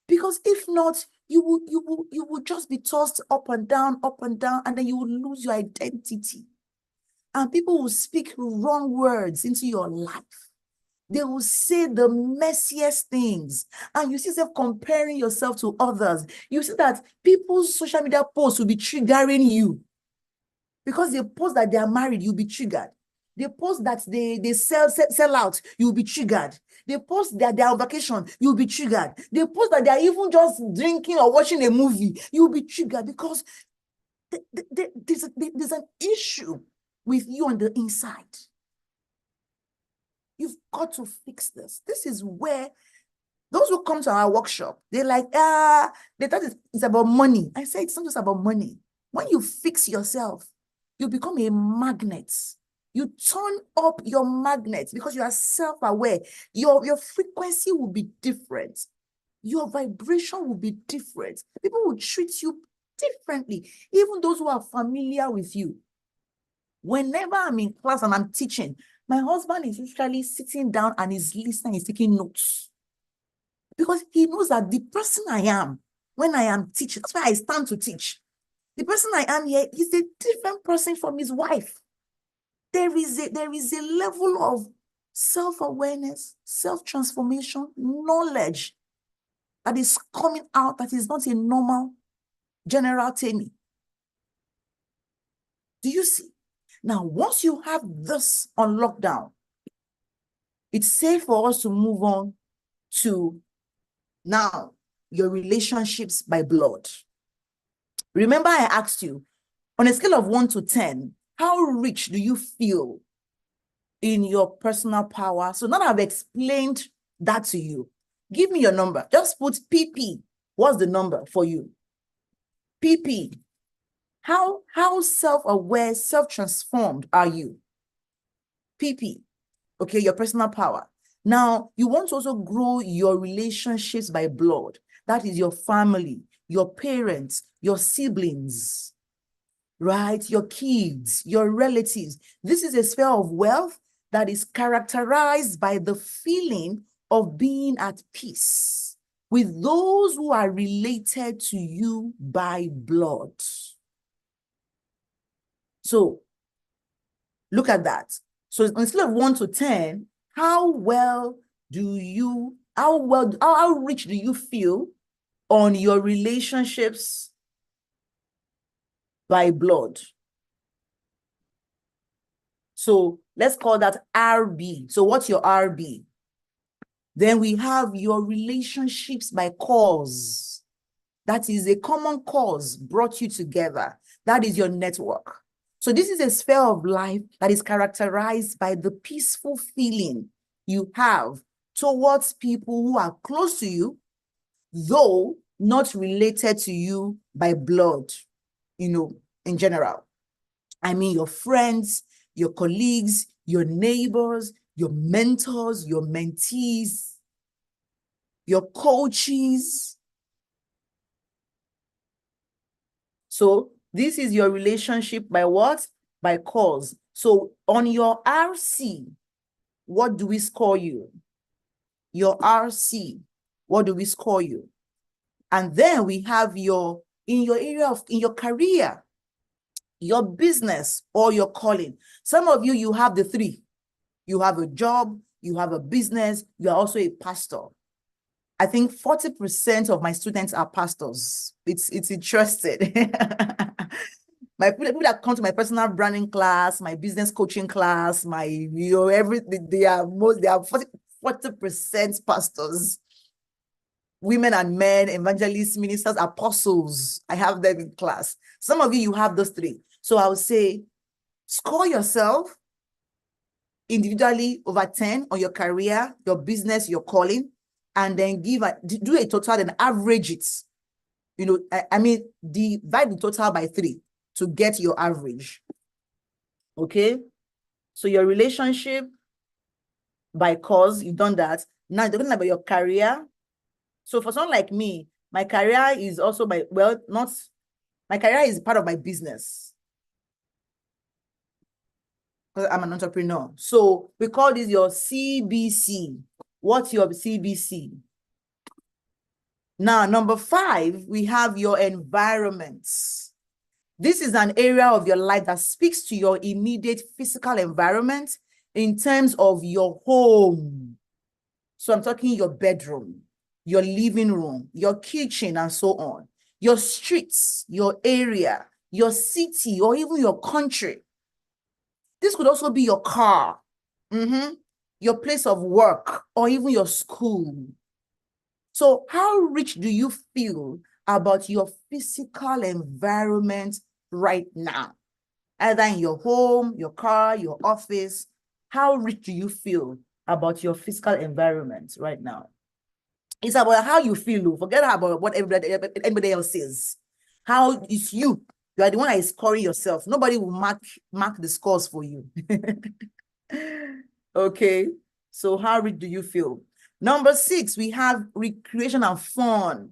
because if not, you will just be tossed up and down, and then you will lose your identity. And people will speak wrong words into your life. They will say the messiest things. And you see yourself comparing yourself to others. You see that people's social media posts will be triggering you. Because they post that they are married, you'll be triggered. They post that they sell out, you'll be triggered. They post that they're on vacation, you'll be triggered. They post that they're even just drinking or watching a movie, you'll be triggered, because there's an issue with you on the inside. You've got to fix this. This is where those who come to our workshop, they're like, they thought it's about money. I say it's not just about money. When you fix yourself, you become a magnet. You turn up your magnet because you are self-aware. Your frequency will be different. Your vibration will be different. People will treat you differently. Even those who are familiar with you. Whenever I'm in class and I'm teaching, my husband is usually sitting down and is listening, he's taking notes. Because he knows that the person I am when I am teaching, that's why I stand to teach. The person I am here is a different person from his wife. There is a level of self-awareness, self-transformation, knowledge that is coming out that is not a normal general Tammy. Do you see? Now, once you have this on lockdown, it's safe for us to move on to now your relationships by blood. Remember, I asked you, on a scale of 1 to 10, how rich do you feel in your personal power? So now that I've explained that to you, give me your number. Just put PP. What's the number for you? PP. How self-aware, self-transformed are you? PP. Okay, your personal power. Now, you want to also grow your relationships by blood. That is your family, your parents, your siblings, right? Your kids, your relatives. This is a sphere of wealth that is characterized by the feeling of being at peace with those who are related to you by blood. So, look at that. So, on a scale of 1 to 10, how rich do you feel on your relationships by blood? So let's call that RB. So what's your RB? Then we have your relationships by cause. That is a common cause brought you together. That is your network. So this is a sphere of life that is characterized by the peaceful feeling you have towards people who are close to you, though not related to you by blood, in general. I mean, your friends, your colleagues, your neighbors, your mentors, your mentees, your coaches. So this is your relationship by what? By cause. So on your RC, what do we score you? Your RC, what do we score you? And then we have in your career, your business or your calling. Some of you have the 3. You have a job, you have a business, you are also a pastor. I think 40% of my students are pastors. It's interesting. My people that come to my personal branding class, my business coaching class, everything, they are 40% pastors. Women and men, evangelists, ministers, apostles. I have them in class. Some of you have those 3. So I would say, score yourself individually over 10 on your career, your business, your calling, and then do a total and average it. Divide the total by 3 to get your average. Okay? So your relationship by cause, you've done that. Now you're talking about your career. So for someone like me, my career is also my career is part of my business. I'm an entrepreneur. So we call this your CBC. What's your CBC? Now, number 5, we have your environments. This is an area of your life that speaks to your immediate physical environment in terms of your home. So I'm talking your bedroom, your living room, your kitchen, and so on. Your streets, your area, your city, or even your country. This could also be your car, your place of work, or even your school. So how rich do you feel about your physical environment right now? Either in your home, your car, your office. How rich do you feel about your physical environment right now? It's about how you feel. Forget about what anybody else says. How is you? You are the one that is scoring yourself. Nobody will mark the scores for you. Okay. So how rich do you feel? Number 6, we have recreation and fun.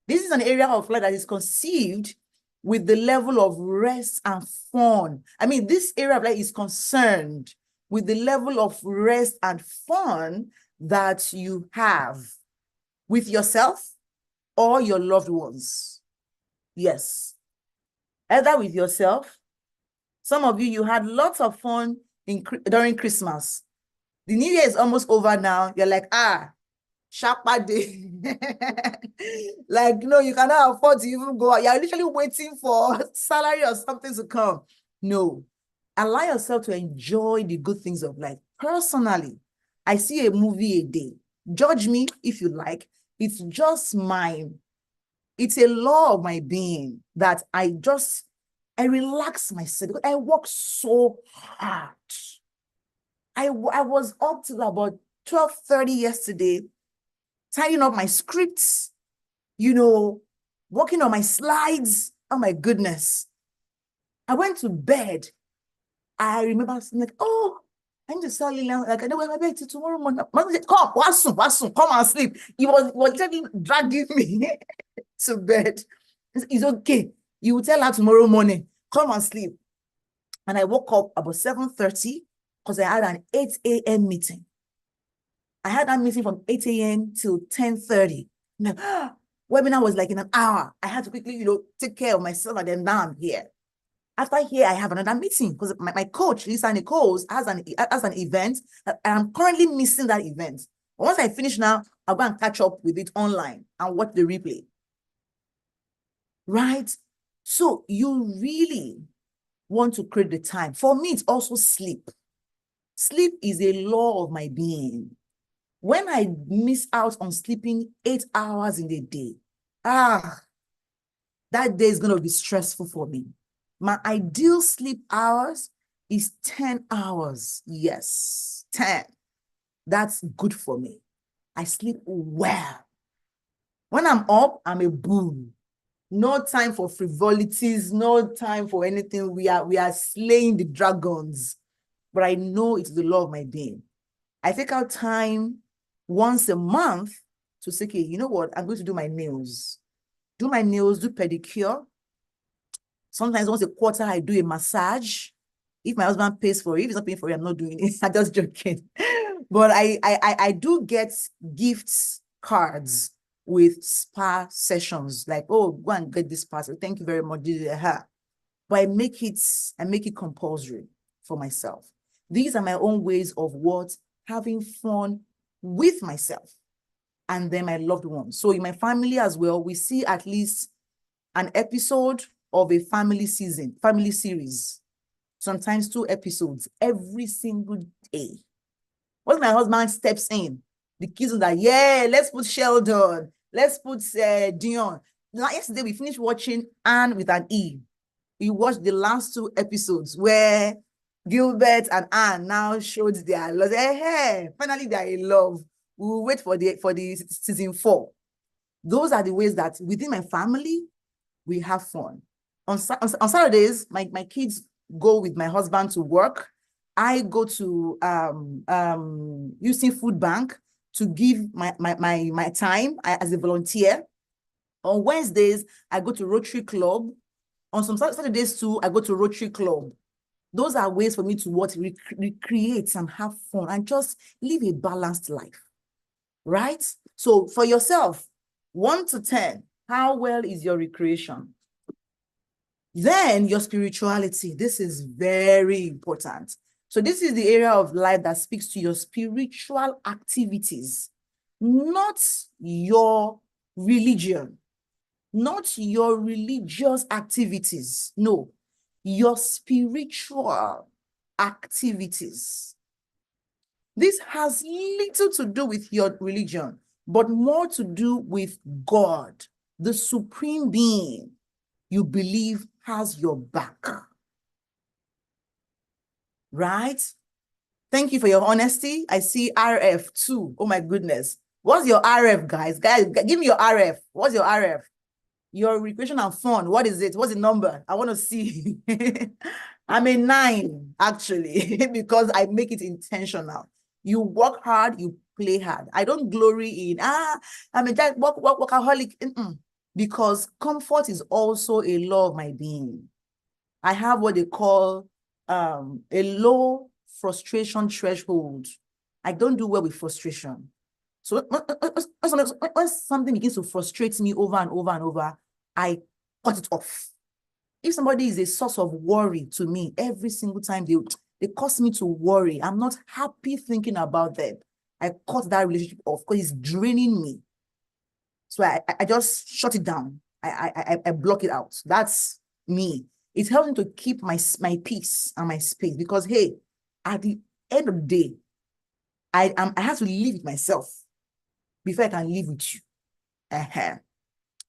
This is an area of life that is conceived with the level of rest and fun. I mean, this area of life is concerned with the level of rest and fun that you have with yourself or your loved ones. Yes. Either with yourself. Some of you had lots of fun during Christmas. The New Year is almost over now. You're like, Sharpa day. Like, no, you cannot afford to even go out. You're literally waiting for salary or something to come. No. Allow yourself to enjoy the good things of life. Personally, I see a movie a day. Judge me if you like. It's just mine. It's a law of my being that I relax myself because I work so hard. I was up till about 12:30 yesterday, tying up my scripts, working on my slides. Oh my goodness. I went to bed. I remember like, I need to start Lilian. Like, I know where my bed till tomorrow morning. Mom said, come, Wasun, come and sleep. He was literally dragging me to bed. It's okay. You will tell her tomorrow morning, come and sleep. And I woke up about 7:30 because I had an 8 a.m. meeting. I had that meeting from 8 a.m. till 10:30. Webinar was like in an hour. I had to quickly, take care of myself, and then now I'm here. After here, I have another meeting because my coach, Lisa Nichols, has an event, and I'm currently missing that event. But once I finish now, I'll go and catch up with it online and watch the replay. Right? So you really want to create the time. For me, it's also sleep. Sleep is a law of my being. When I miss out on sleeping 8 hours in a day, that day is going to be stressful for me. My ideal sleep hours is 10 hours. Yes, 10. That's good for me. I sleep well. When I'm up, I'm a bull. No time for frivolities, no time for anything. We are slaying the dragons. But I know it's the law of my being. I take out time once a month to say, okay, you know what? I'm going to do my nails. Do my nails, do pedicure. Sometimes once a quarter, I do a massage. If my husband pays for it, if he's not paying for it, I'm not doing it. I'm just joking. But I do get gifts cards with spa sessions. Like, go and get this spa. So thank you very much. But I make it compulsory for myself. These are my own ways of having fun with myself and then my loved ones. So in my family as well, we see at least an episode of a family series, sometimes 2 episodes every single day. Once my husband steps in, the kids are like, yeah, let's put Sheldon, let's put Dion. Yesterday we finished watching Anne with an E. We watched the last 2 episodes where Gilbert and Anne now showed their love. Hey, finally they're in love. We'll wait for the season 4. Those are the ways that within my family, we have fun. On Saturdays, my kids go with my husband to work. I go to using food bank to give my time as a volunteer. On Wednesdays, I go to Rotary Club. On some Saturdays too, I go to Rotary Club. Those are ways for me to recreate and have fun and just live a balanced life, right? So for yourself, 1 to 10, how well is your recreation? Then your spirituality. This is very important. So this is the area of life that speaks to your spiritual activities, not your religion, not your religious activities. No, your spiritual activities. This has little to do with your religion, but more to do with God, the supreme being you believe has your back. Right? Thank you for your honesty. I see RF too. Oh my goodness. What's your RF, guys? Guys, give me your RF. What's your RF? Your recreation and fun. What is it? What's the number? I want to see. I'm a 9, actually, because I make it intentional. You work hard, you play hard. I don't glory in, I'm a workaholic. Because comfort is also a law of my being. I have what they call a low frustration threshold. I don't do well with frustration. So when something begins to frustrate me over and over and over, I cut it off. If somebody is a source of worry to me, every single time they cause me to worry, I'm not happy thinking about them. I cut that relationship off because it's draining me. So I just shut it down. I block it out. That's me. It helps me to keep my peace and my space because, hey, at the end of the day, I have to live with myself before I can live with you.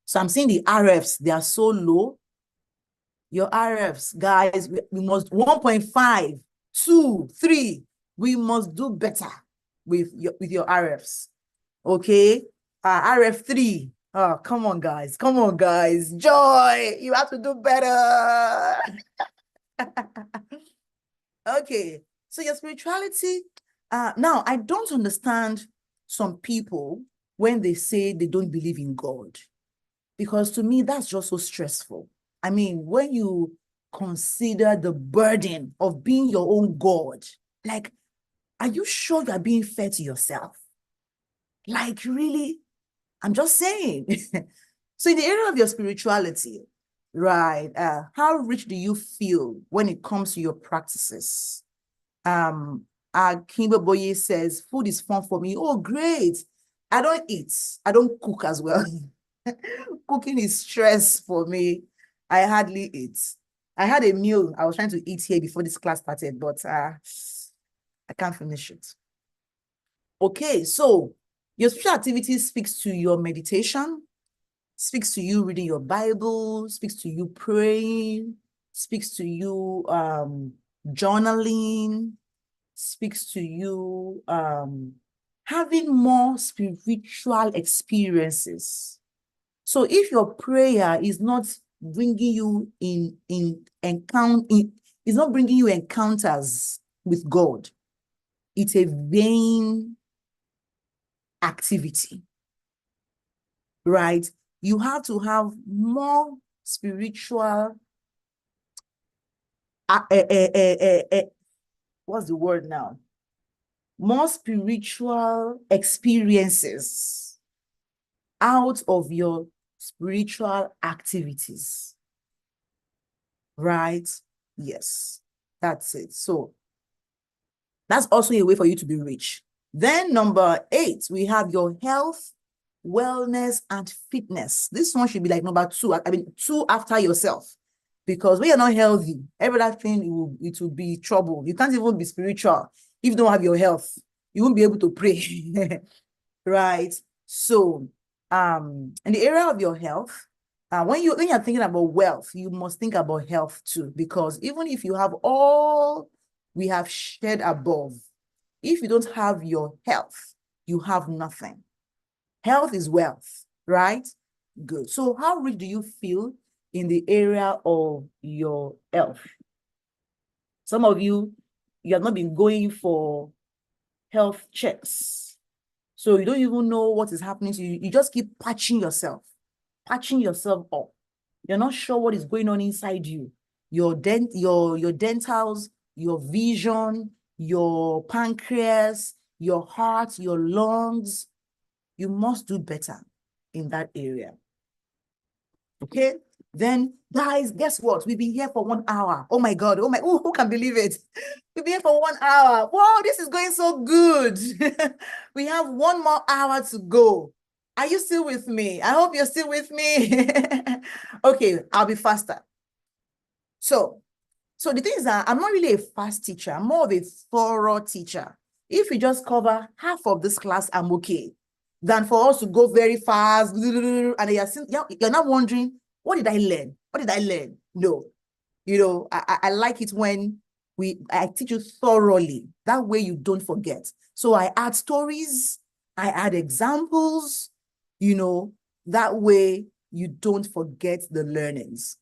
So I'm seeing the RFs, they are so low. Your RFs, guys, we must 1.5, 2, 3. We must do better with your RFs. Okay? RF3. Oh, come on, guys. Come on, guys. Joy, you have to do better. Okay. So your spirituality. Now, I don't understand some people when they say they don't believe in God. Because to me, that's just so stressful. I mean, when you consider the burden of being your own God, like, are you sure you are being fair to yourself? Like, really? I'm just saying. So in the area of your spirituality, right, how rich do you feel when it comes to your practices? Kimber Boye says, food is fun for me. Oh, great. I don't eat. I don't cook as well. Cooking is stress for me. I hardly eat. I had a meal I was trying to eat here before this class started, but I can't finish it. Okay, so your spiritual activity speaks to your meditation, speaks to you reading your Bible, speaks to you praying, speaks to you journaling, speaks to you having more spiritual experiences. So if your prayer is not bringing you is not bringing you encounters with God, it's a vain activity, right? You have to have more spiritual, what's the word now? More spiritual experiences out of your spiritual activities, right? Yes, that's it. So that's also a way for you to be rich. Then number 8, we have your health, wellness, and fitness. This one should be like number 2. I mean, 2 after yourself. Because when you're not healthy, every other thing, it will be trouble. You can't even be spiritual if you don't have your health. You won't be able to pray. Right? So, in the area of your health, when you're thinking about wealth, you must think about health too. Because even if you have all we have shared above, if you don't have your health, you have nothing. Health is wealth, right? Good. So how rich do you feel in the area of your health? Some of you have not been going for health checks. So you don't even know what is happening to you. You just keep patching yourself up. You're not sure what is going on inside you. Your dentals, your vision, your pancreas, your heart, your lungs. You must do better. in that area. Okay? Then, guys, guess what? We've been here for 1 hour. Oh my God. Who can believe it? We've been here for 1 hour. Wow, this is going so good. We have 1 more hour to go. Are you still with me? I hope you're still with me. Okay, I'll be faster. So the thing is that I'm not really a fast teacher. I'm more of a thorough teacher. If we just cover half of this class, I'm okay. Than for us to go very fast, and you're not wondering, what did I learn? What did I learn? No. I like it when I teach you thoroughly. That way you don't forget. So I add stories, I add examples, that way you don't forget the learnings.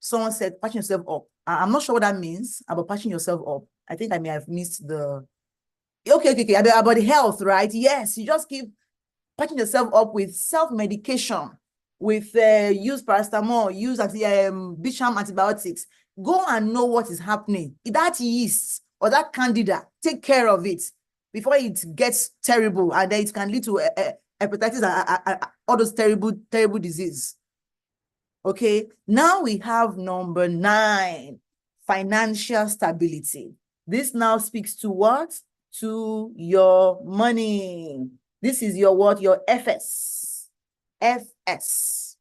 Someone said, patching yourself up. I'm not sure what that means about patching yourself up. I think I may have missed the... Okay. About the health, right? Yes, you just keep patching yourself up with self-medication, with use paracetamol, use Bisham antibiotics. Go and know what is happening. If that yeast or that candida, take care of it before it gets terrible, and then it can lead to hepatitis and all those terrible diseases. Okay, now we have number 9, financial stability. This now speaks to what? To your money. This is your what? Your FS. FS.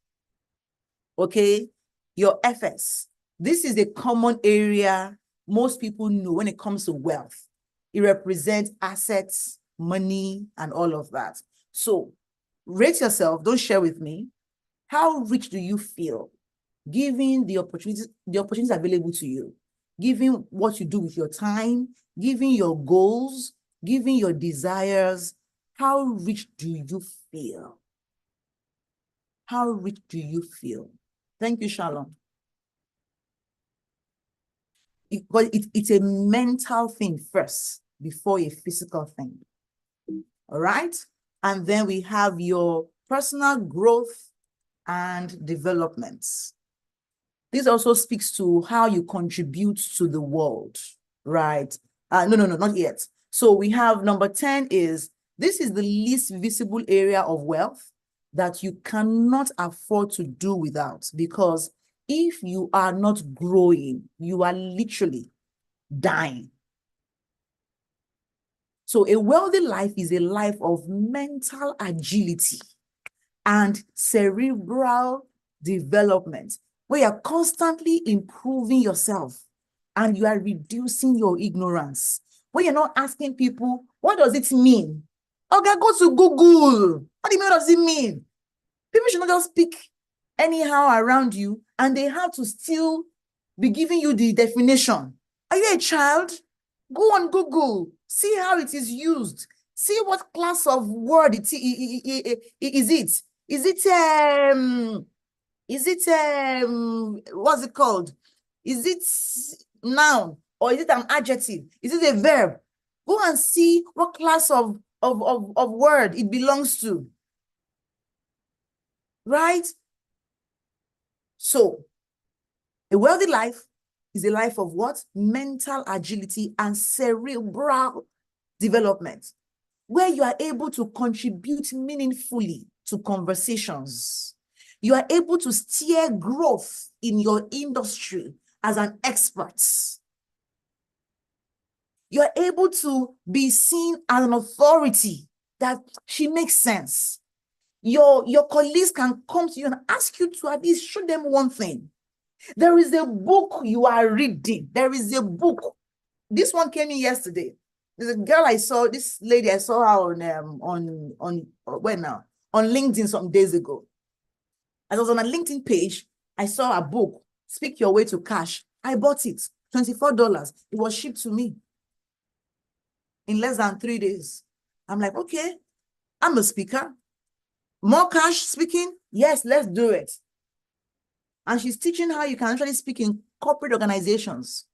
Okay, your FS. This is a common area most people know when it comes to wealth. It represents assets, money, and all of that. So rate yourself. Don't share with me. How rich do you feel given the opportunities available to you, given what you do with your time, given your goals, given your desires? How rich do you feel? How rich do you feel? Thank you, Shalom. It's a mental thing first before a physical thing. All right? And then we have your personal growth and developments. This also speaks to how you contribute to the world, right? No, not yet. So we have number 10 is, this is the least visible area of wealth that you cannot afford to do without, because if you are not growing, you are literally dying. So a wealthy life is a life of mental agility and cerebral development, where you're constantly improving yourself and you are reducing your ignorance. When you're not asking people, what does it mean? Okay, go to Google. What do you mean, what does it mean? People should not just speak anyhow around you, and they have to still be giving you the definition. Are you a child? Go on Google, see how it is used. See what class of word is it. Is it what's it called? Is it noun or is it an adjective? Is it a verb? Go and see what class of word it belongs to. Right? So, a wealthy life is a life of what? Mental agility and cerebral development, where you are able to contribute meaningfully to conversations. You are able to steer growth in your industry as an expert. You are able to be seen as an authority that she makes sense. Your colleagues can come to you and ask you to at least show them one thing. There is a book you are reading. There is a book. This one came in yesterday. There's a girl I saw, this lady, I saw her on where now? On LinkedIn some days ago. As I was on a LinkedIn page, I saw a book, Speak Your Way to Cash. I bought it, $24. It was shipped to me in less than 3 days. I'm like, okay, I'm a speaker. More cash speaking? Yes, let's do it. And she's teaching how you can actually speak in corporate organizations.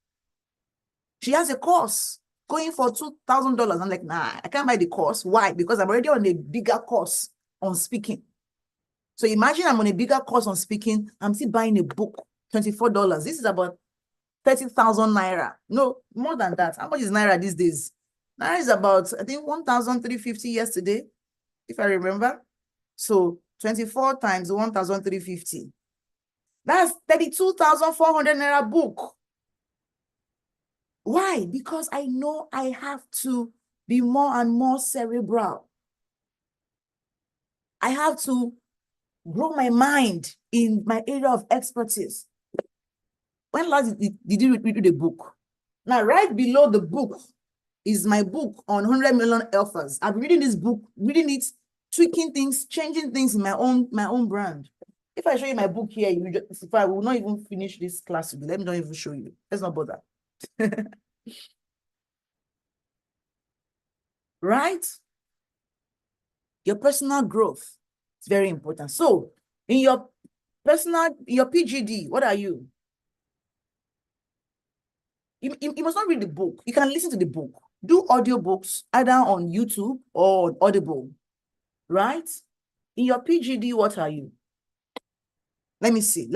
She has a course going for $2,000. I'm like, nah, I can't buy the course. Why? Because I'm already on a bigger course on speaking. So imagine I'm on a bigger course on speaking. I'm still buying a book, $24. This is about 30,000 naira. No, more than that. How much is naira these days? Naira is about, I think, 1,350 yesterday, if I remember. So 24 times 1,350. That's 32,400 naira book. Why? Because I know I have to be more and more cerebral. I have to grow my mind in my area of expertise. When last did you read the book? Now, right below the book is my book on 100 million alphas. I've been reading this book, reading it, tweaking things, changing things in my own brand. If I show you my book here, you just, if I will not even finish this class today, let me not even show you. Let's not bother. Right? Your personal growth is very important. So, in your PGD, what are you? You must not read the book. You can listen to the book. Do audiobooks either on YouTube or on Audible, right? In your PGD, what are you? Let me see.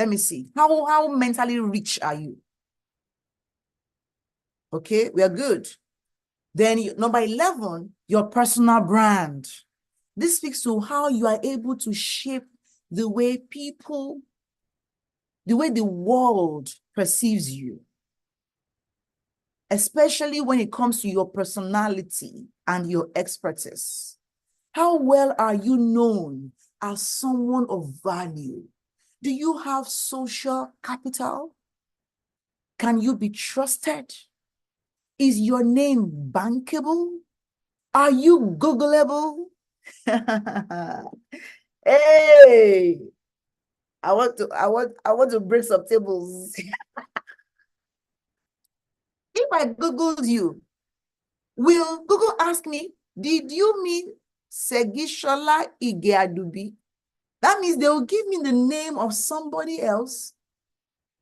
How mentally rich are you? Okay, we are good. Then number 11, your personal brand. This speaks to how you are able to shape the way people, the way the world perceives you, especially when it comes to your personality and your expertise. How well are you known as someone of value? Do you have social capital? Can you be trusted? Is your name bankable? Are you Googleable? Hey, I want to break some tables. If I Googled you, will Google ask me, did you mean Segishola Igeadubi? That means they will give me the name of somebody else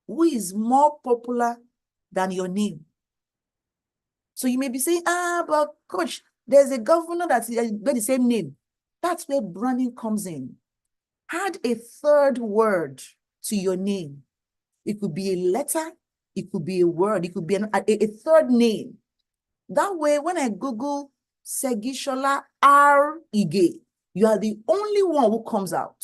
who is more popular than your name. So you may be saying, but coach, there's a governor that's got the same name. That's where branding comes in. Add a third word to your name. It could be a letter, it could be a word, it could be a third name. That way, when I Google Segishola R. Ige, you are the only one who comes out.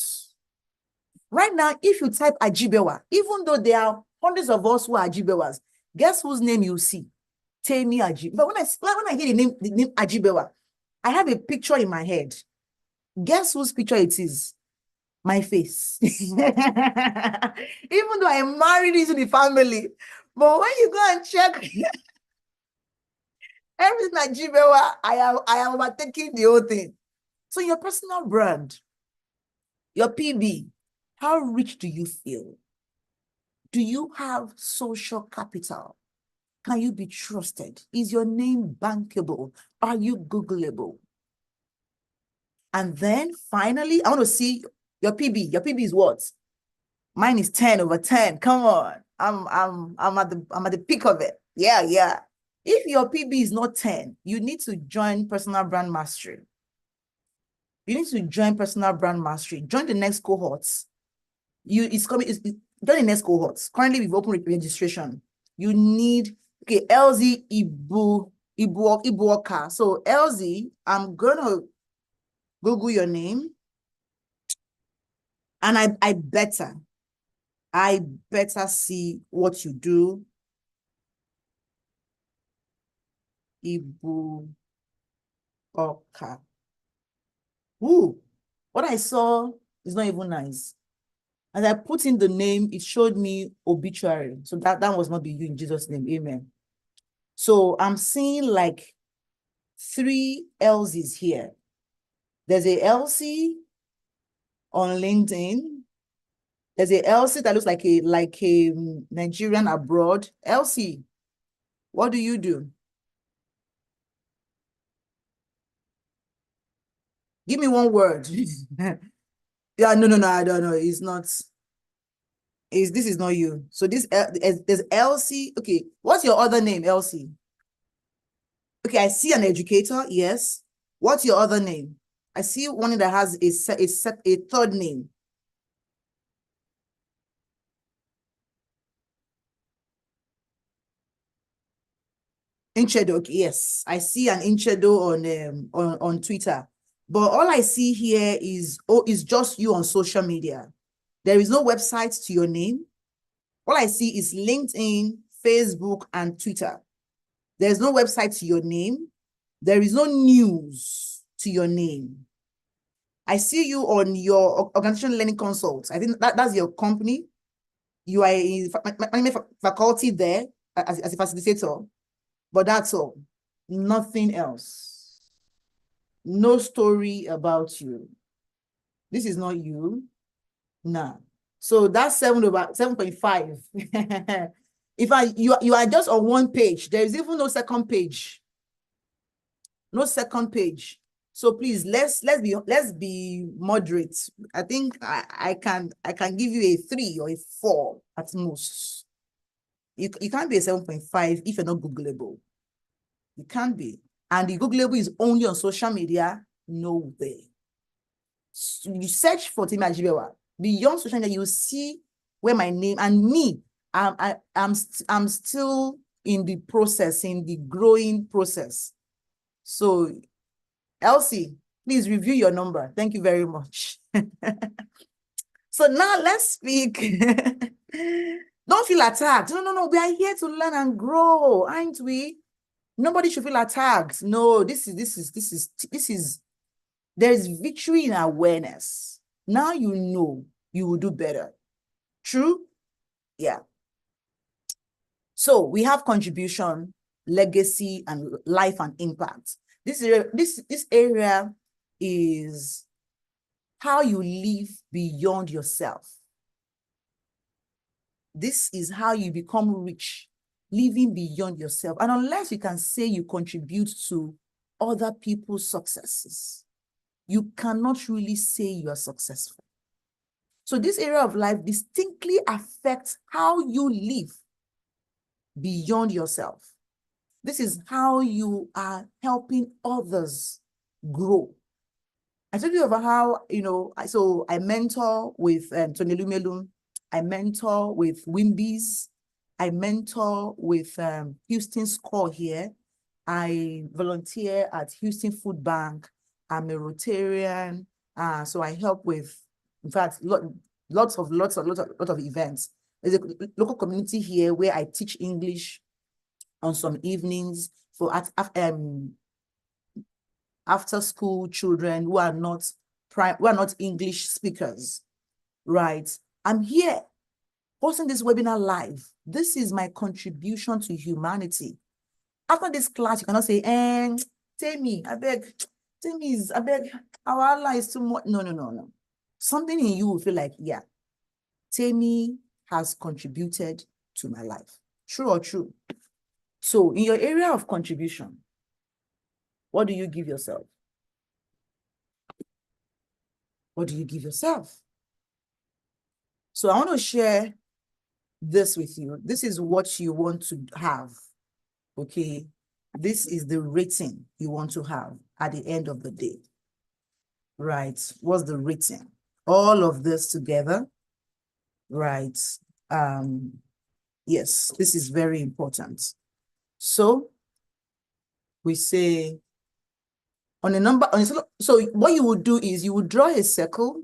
Right now, if you type Ajibewa, even though there are hundreds of us who are Ajibewas, guess whose name you see? Temi Aji. But when I hear the name Ajibewa, I have a picture in my head. Guess whose picture it is? My face. Even though I am married into the family, but when you go and check everything Ajibewa, I am overtaking the whole thing. So your personal brand, your PB, how rich do you feel? Do you have social capital? Can you be trusted? Is your name bankable? Are you Googleable? And then finally, I want to see your PB. Your PB is what? Mine is 10 over 10. Come on. I'm at the peak of it. Yeah. If your PB is not 10, you need to join Personal Brand Mastery. You need to join Personal Brand Mastery. Join the next cohorts. Join the next cohorts. Currently, we've opened registration. You need, okay, LZ Ibuoka. So LZ, I'm gonna Google your name. And I better see what you do. Ibuoka. Ooh, what I saw is not even nice. As I put in the name, it showed me obituary. So that must not be you in Jesus' name. Amen. So I'm seeing like 3 L's here. There's a LC on LinkedIn. There's a LC that looks like a Nigerian abroad. LC, what do you do? Give me one word. Yeah, no, I don't know. It's not. This is not you. So there's LC. Okay, what's your other name, LC? Okay, I see an educator. Yes. What's your other name? I see one that has a third name. Inchedo. Okay, yes, I see an Inchedo on Twitter. But all I see here is just you on social media. There is no website to your name. All I see is LinkedIn, Facebook, and Twitter. There's no website to your name. There is no news to your name. I see you on your organization learning consult. I think that's your company. You are in faculty there as a facilitator, but that's all. Nothing else. No story about you. This is not you. Nah. So that's 7.5. If you are just on one page, there is even no second page. No second page. So please let's be moderate. I think I can give you a 3 or a 4 at most. You can't be a 7.5 if you're not Googleable. You can't be. And the Googleable is only on social media, no way. So you search for Timi Ajibewa. Beyond social media, you see where my name and me, I'm still in the process, in the growing process. So Elsie, please review your number. Thank you very much. So now let's speak. Don't feel attacked. No. We are here to learn and grow, aren't we? Nobody should feel attacked. No, this is there is victory in awareness. Now you know you will do better. True? Yeah. So we have contribution, legacy, and life and impact. This area is how you live beyond yourself. This is how you become rich, living beyond yourself. And unless you can say you contribute to other people's successes, you cannot really say you are successful. So this area of life distinctly affects how you live beyond yourself. This is how you are helping others grow. I told you about how, so I mentor with Tony Lumelu. I mentor with Wimbies. I mentor with Houston Score here. I volunteer at Houston Food Bank. I'm a Rotarian. So I help with, in fact, lots of events. There's a local community here where I teach English on some evenings for after school children who are not English speakers, right? I'm here hosting this webinar live. This is my contribution to humanity. After this class, you cannot say, Temi, I beg, our Allah is too much. No. Something in you will feel like, yeah, Temi has contributed to my life. True or true? So in your area of contribution, what do you give yourself? What do you give yourself? So I want to share this with you. This is what you want to have, okay? This is the rating you want to have at the end of the day, right? What's the rating? All of this together, right? Yes, this is very important. So we say on a number, so what you would do is you would draw a circle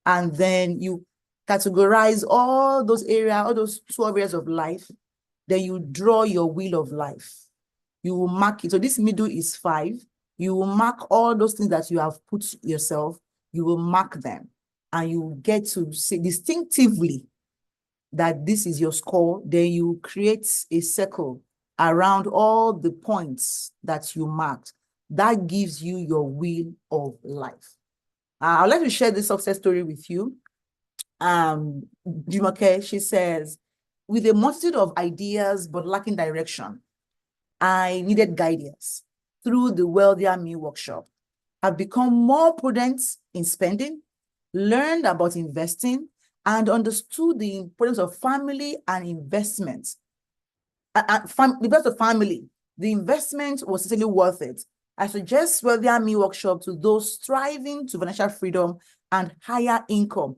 and then you categorize all those areas, all those 12 areas of life. Then you draw your wheel of life. You will mark it. So this middle is 5. You will mark all those things that you have put yourself. You will mark them. And you will get to say distinctively that this is your score. Then you create a circle around all the points that you marked. That gives you your wheel of life. I'd like to share this success story with you. Jumoke, she says, with a multitude of ideas but lacking direction, I needed guidance. Through the Wealthier Me workshop, I've become more prudent in spending, learned about investing, and understood the importance of family and investments. The best of family, the investment was certainly worth it. I suggest Wealthier Me workshop to those striving to financial freedom and higher income,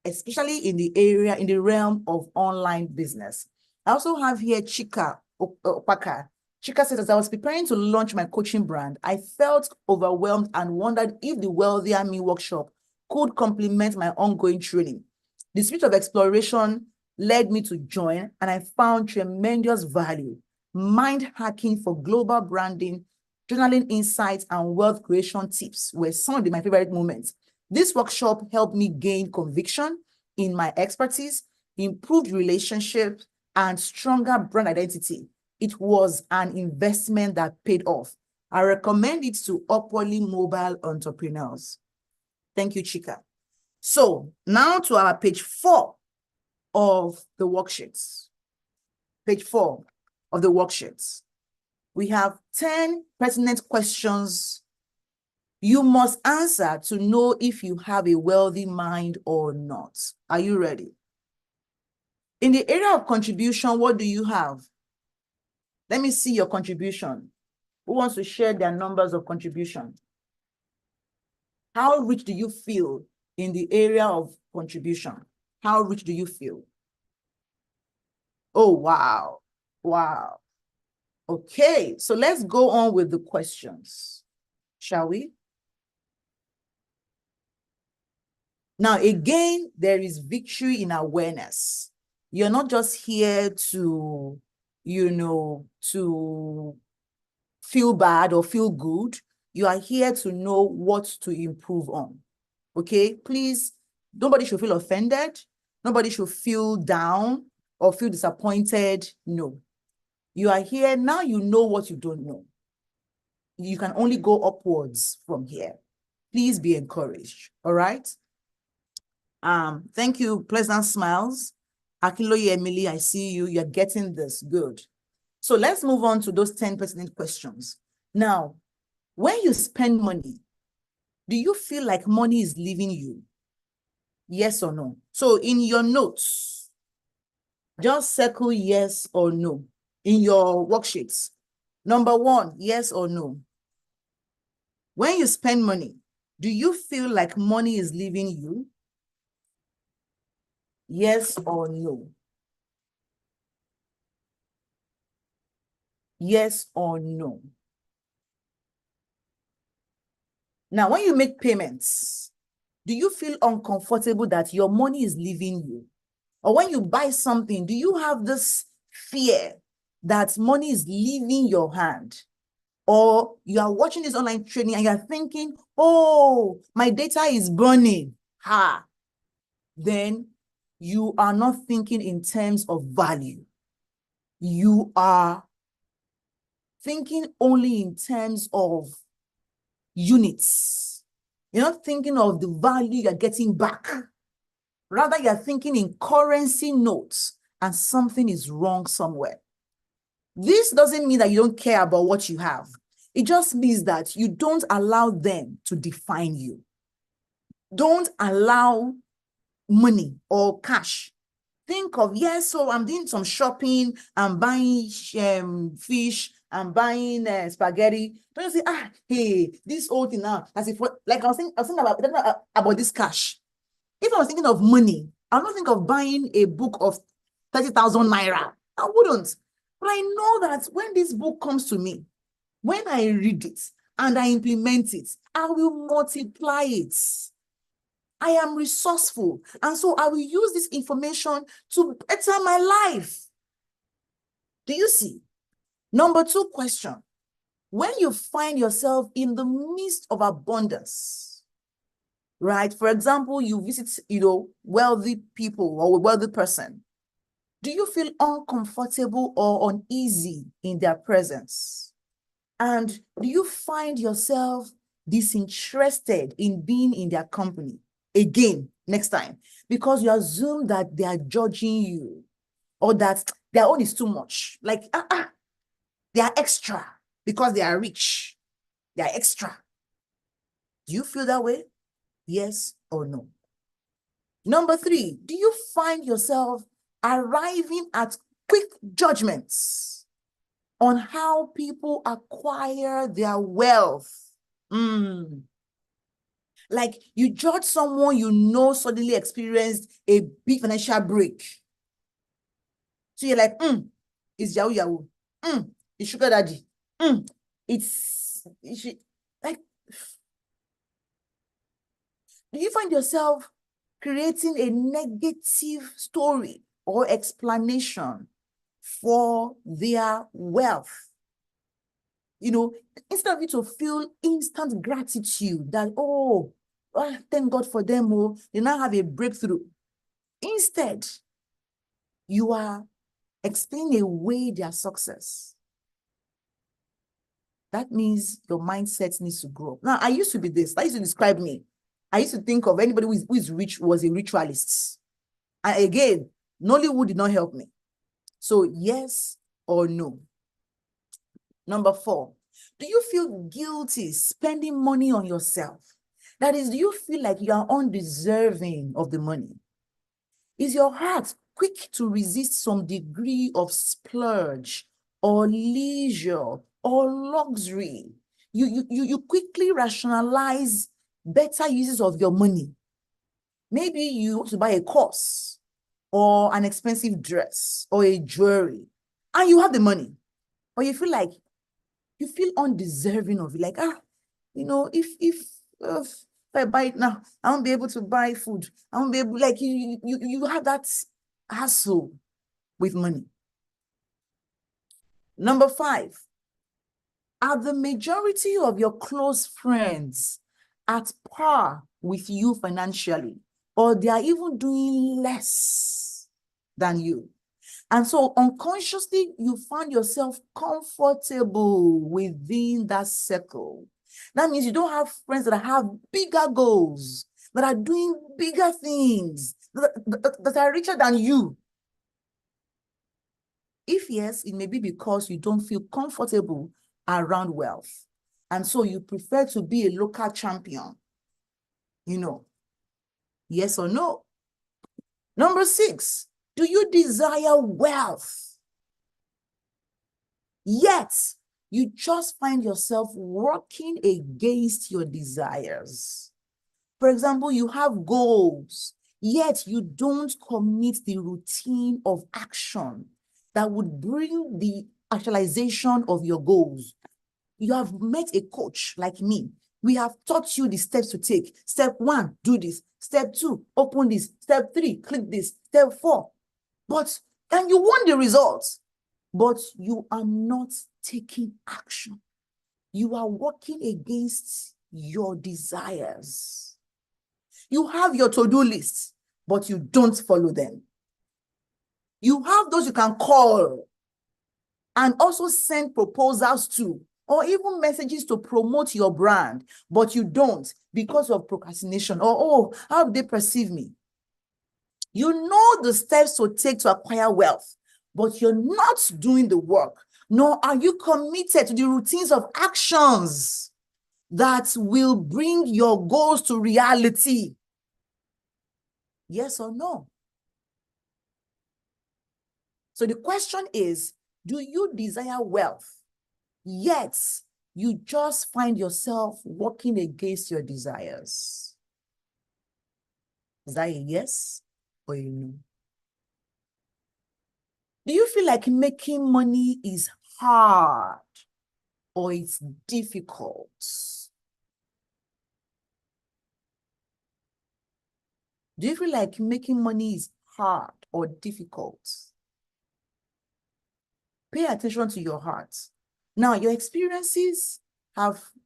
especially in the realm of online business. I also have here Chika Opaka. Chika says, as I was preparing to launch my coaching brand, I felt overwhelmed and wondered if the Wealthier Me workshop could complement my ongoing training. The spirit of exploration led me to join, and I found tremendous value. Mind hacking for global branding, journaling insights, and wealth creation tips were some of my favorite moments. This workshop helped me gain conviction in my expertise, improved relationships, and stronger brand identity. It was an investment that paid off. I recommend it to upwardly mobile entrepreneurs. Thank you, Chika. So now to our page 4 of the worksheets. Page 4 of the worksheets. We have 10 pertinent questions you must answer to know if you have a wealthy mind or not. Are you ready? In the area of contribution, what do you have? Let me see your contribution. Who wants to share their numbers of contribution? How rich do you feel in the area of contribution? How rich do you feel? Oh, wow. Wow. Okay, so let's go on with the questions, shall we? Now, again, there is victory in awareness. You're not just here to, to feel bad or feel good. You are here to know what to improve on. Okay, please, nobody should feel offended. Nobody should feel down or feel disappointed. No. You are here, now you know what you don't know. You can only go upwards from here. Please be encouraged, all right? Thank you, Pleasant Smiles. Akinloye Emily, I see you. You're getting this. Good. So let's move on to those 10 pertinent questions. Now, when you spend money, do you feel like money is leaving you? Yes or no? So in your notes, just circle yes or no in your worksheets. Number 1, yes or no? When you spend money, do you feel like money is leaving you? Yes or no? Yes or no? Now, when you make payments, do you feel uncomfortable that your money is leaving you? Or when you buy something, do you have this fear that money is leaving your hand? Or you are watching this online training and you're thinking, oh, my data is burning. Ha! Then you are not thinking in terms of value. You are thinking only in terms of units. You're not thinking of the value you're getting back. Rather, you're thinking in currency notes, and something is wrong somewhere. This doesn't mean that you don't care about what you have. It just means that you don't allow them to define you. Don't allow money or cash. Think of, yes, so I'm doing some shopping, I'm buying fish, I'm buying spaghetti. Don't you say, hey, this old thing now, as if, like I was thinking about this cash. If I was thinking of money, I would not think of buying a book of 30,000 naira. I wouldn't. But I know that when this book comes to me, when I read it and I implement it, I will multiply it. I am resourceful. And so I will use this information to better my life. Do you see? Number 2 question. When you find yourself in the midst of abundance, right? For example, you visit, wealthy people or a wealthy person. Do you feel uncomfortable or uneasy in their presence? And do you find yourself disinterested in being in their company? Again, next time, because you assume that they are judging you or that their own is too much. Like, they are extra because they are rich. They are extra. Do you feel that way? Yes or no? Number 3, do you find yourself arriving at quick judgments on how people acquire their wealth? Like you judge someone suddenly experienced a big financial break. So you're like, it's Yahoo Yahoo. the sugar daddy. It's like, do you find yourself creating a negative story or explanation for their wealth? You know, instead of you to feel instant gratitude that, oh, thank God for them, oh, they now have a breakthrough. Instead, you are explaining away their success. That means your mindset needs to grow. Now, I used to be this. That used to describe me. I used to think of anybody who is rich was a ritualist. And again, Nollywood did not help me. So yes or no. Number 4, do you feel guilty spending money on yourself? That is, do you feel like you are undeserving of the money? Is your heart quick to resist some degree of splurge or leisure or luxury? You quickly rationalize better uses of your money. Maybe you want to buy a course or an expensive dress or a jewelry, and you have the money, but you feel undeserving of it. Like, if I buy it now, I won't be able to buy food. I won't be able, like, you have that hassle with money. Number 5, are the majority of your close friends at par with you financially, or they are even doing less than you? And so unconsciously, you find yourself comfortable within that circle. That means you don't have friends that have bigger goals, that are doing bigger things, that are richer than you. If yes, it may be because you don't feel comfortable around wealth. And so you prefer to be a local champion. Yes or no? Number 6, do you desire wealth? Yet, you just find yourself working against your desires. For example, you have goals, yet you don't commit the routine of action that would bring the actualization of your goals. You have met a coach like me. We have taught you the steps to take. Step 1, do this. Step 2, open this. Step 3, click this. Step 4. And you want the results, but you are not taking action. You are working against your desires. You have your to-do list, but you don't follow them. You have those you can call and also send proposals to, or even messages to promote your brand, but you don't because of procrastination or, oh, how do they perceive me? You know the steps to take to acquire wealth, but you're not doing the work, nor are you committed to the routines of actions that will bring your goals to reality. Yes or no? So the question is, do you desire wealth, yet you just find yourself working against your desires? Is that a yes or a no? Do you feel like making money is hard or it's difficult? Do you feel like making money is hard or difficult? Pay attention to your heart. Now, your experiences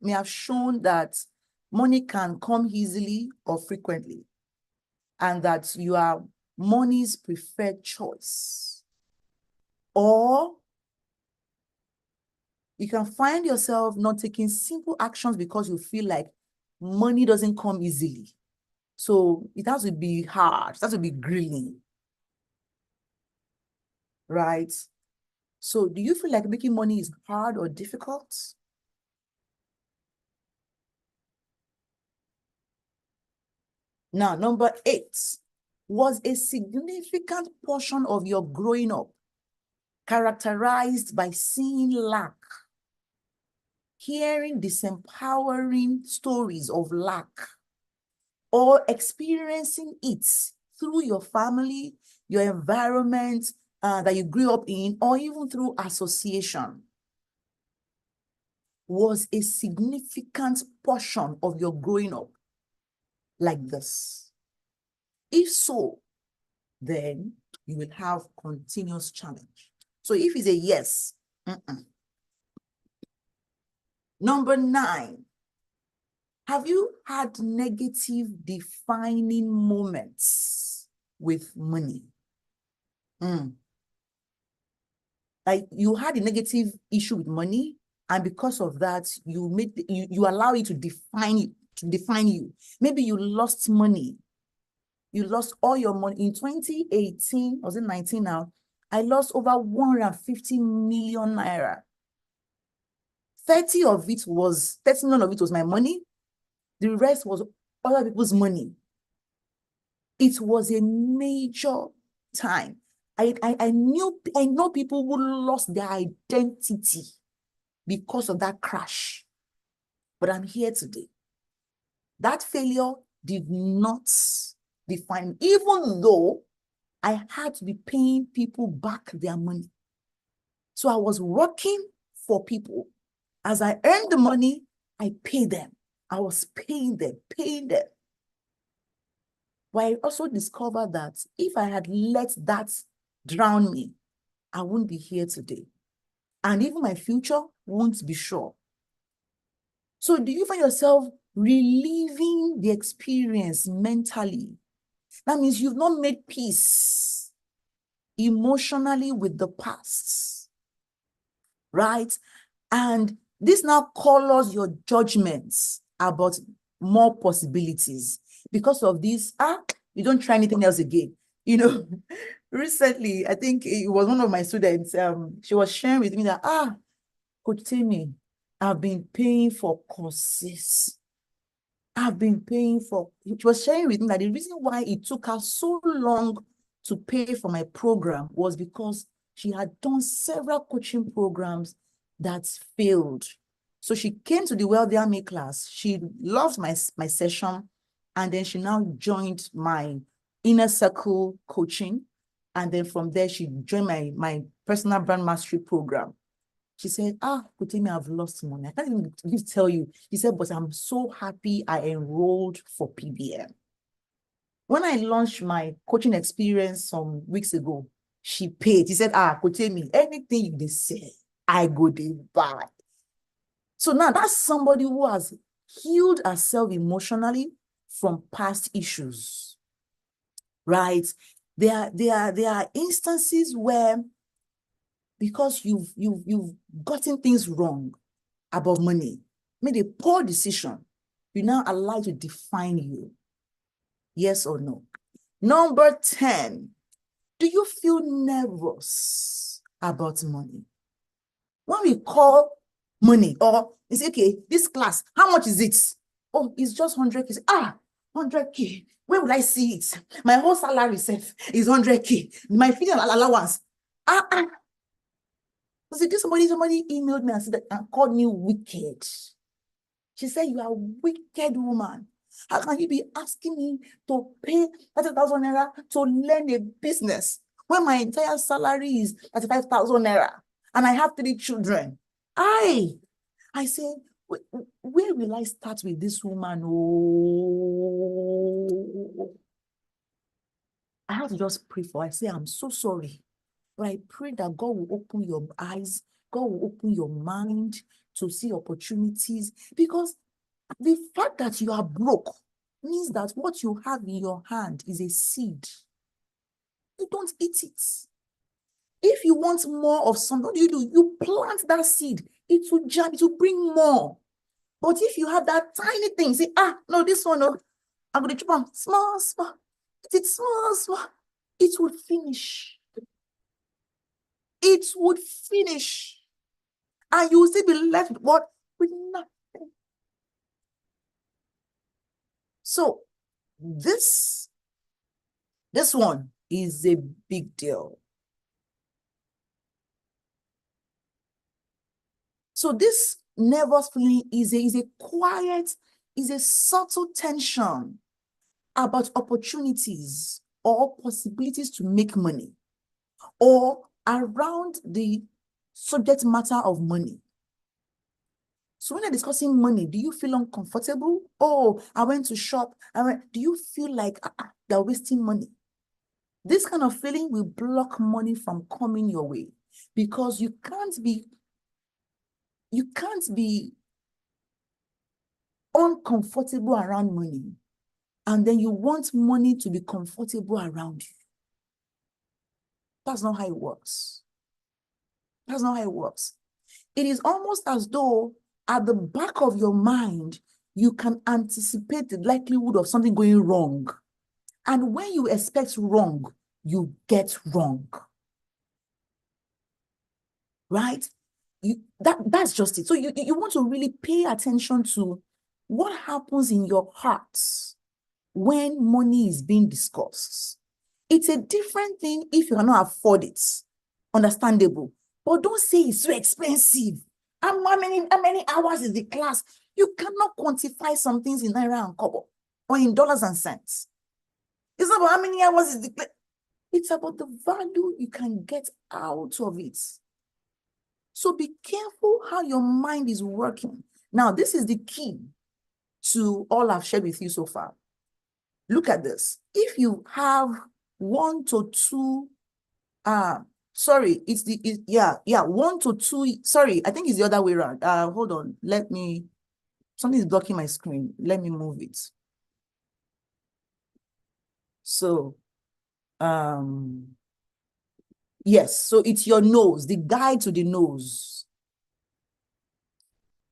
may have shown that money can come easily or frequently, and that you are money's preferred choice. Or you can find yourself not taking simple actions because you feel like money doesn't come easily. So it has to be hard, it has to be grilling, right? So do you feel like making money is hard or difficult? Now, number 8, was a significant portion of your growing up characterized by seeing lack, hearing disempowering stories of lack, or experiencing it through your family, your environment that you grew up in, or even through association? was a significant portion of your growing up like this? If so, then you will have continuous challenge. So if it's a yes, Number 9, have you had negative defining moments with money? Like you had a negative issue with money, and because of that, you allow it to define you. Maybe you lost money. You lost all your money in 2018, or was it 19 now? I lost over 150 million naira. 30 million of it was my money. The rest was other people's money. It was a major time. I know people who lost their identity because of that crash. But I'm here today. That failure did not define me, even though I had to be paying people back their money. So I was working for people. As I earned the money, I paid them. I was paying them. But I also discovered that if I had let that drown me, I wouldn't be here today. And even my future won't be sure. So do you find yourself reliving the experience mentally? That means you've not made peace emotionally with the past, right? And this now colors your judgments about more possibilities. Because of this, you don't try anything else again. You know, recently, I think it was one of my students, she was sharing with me that, Coach Timmy, I've been paying for courses. She was sharing with me that the reason why it took her so long to pay for my program was because she had done several coaching programs that failed. So she came to the Wealthier class. She loved my session. And then she now joined my inner circle coaching. And then from there, she joined my personal brand mastery program. She said, Kutimi, I've lost money. I can't even tell you. She said, but I'm so happy I enrolled for PBM. When I launched my coaching experience some weeks ago, she paid. She said, Kutimi, anything you say, I go dey buy. So now that's somebody who has healed herself emotionally from past issues, right? There are instances where, because you've gotten things wrong about money, made a poor decision, you now allow it to define you. Yes or no? Number 10, do you feel nervous about money? When we call money, or you say, okay, this class, how much is it? Oh, it's just 100K. 100K. Where will I see it? My whole salary is 100K. My feeding allowance. Somebody emailed me and said that and called me wicked. She said, you are a wicked woman. How can you be asking me to pay 30,000 naira to learn a business when my entire salary is 35,000 naira and I have 3 children? I said, where will I start with this woman? Oh, I have to just pray for her. I say, I'm so sorry. But I pray that God will open your eyes, God will open your mind to see opportunities, because the fact that you are broke means that what you have in your hand is a seed. You don't eat it. If you want more of something, what do? You plant that seed. It will jump, it will bring more. But if you have that tiny thing, say, no, this one, no, I'm going to chop on small. It's small. It would finish. It would finish. And you will still be left with what? With nothing. So this one is a big deal. So this nervous feeling is a quiet, is a subtle tension about opportunities or possibilities to make money, or around the subject matter of money. So when you're discussing money, do you feel uncomfortable? Oh, I went to shop. Do you feel like they're wasting money? This kind of feeling will block money from coming your way because you can't be uncomfortable around money, and then you want money to be comfortable around you. That's not how it works. That's not how it works. It is almost as though at the back of your mind, you can anticipate the likelihood of something going wrong. And when you expect wrong, you get wrong. Right? That's just it. So you want to really pay attention to what happens in your heart when money is being discussed. It's a different thing if you cannot afford it. Understandable. But don't say it's so expensive. How many hours is the class? You cannot quantify some things in naira and kobo or in dollars and cents. It's not about how many hours is the class. It's about the value you can get out of it. So be careful how your mind is working. Now, this is the key to all I've shared with you so far. Look at this. If you have 1 to 2, sorry, yeah, 1 to 2, sorry, I think it's the other way around. Hold on, something is blocking my screen. Let me move it. So, yes, so it's your nose, the guide to the nose.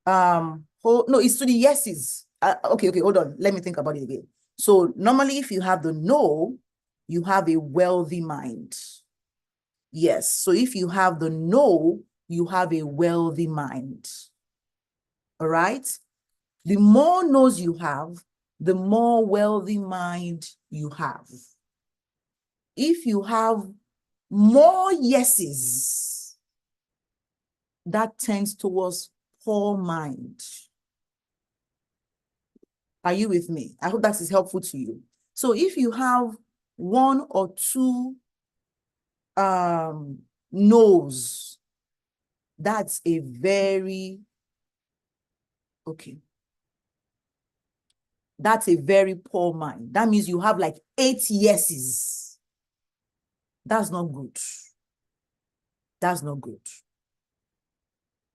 No, it's to the yeses. Okay, hold on. Let me think about it again. So normally if you have the no, you have a wealthy mind. Yes, so if you have the no, you have a wealthy mind. All right? The more no's you have, the more wealthy mind you have. If you have more yeses, that tends towards poor mind. Are you with me? I hope that is helpful to you. So if you have 1 or 2 no's, that's a very, okay. That's a very poor mind. That means you have like 8 yeses. That's not good. That's not good.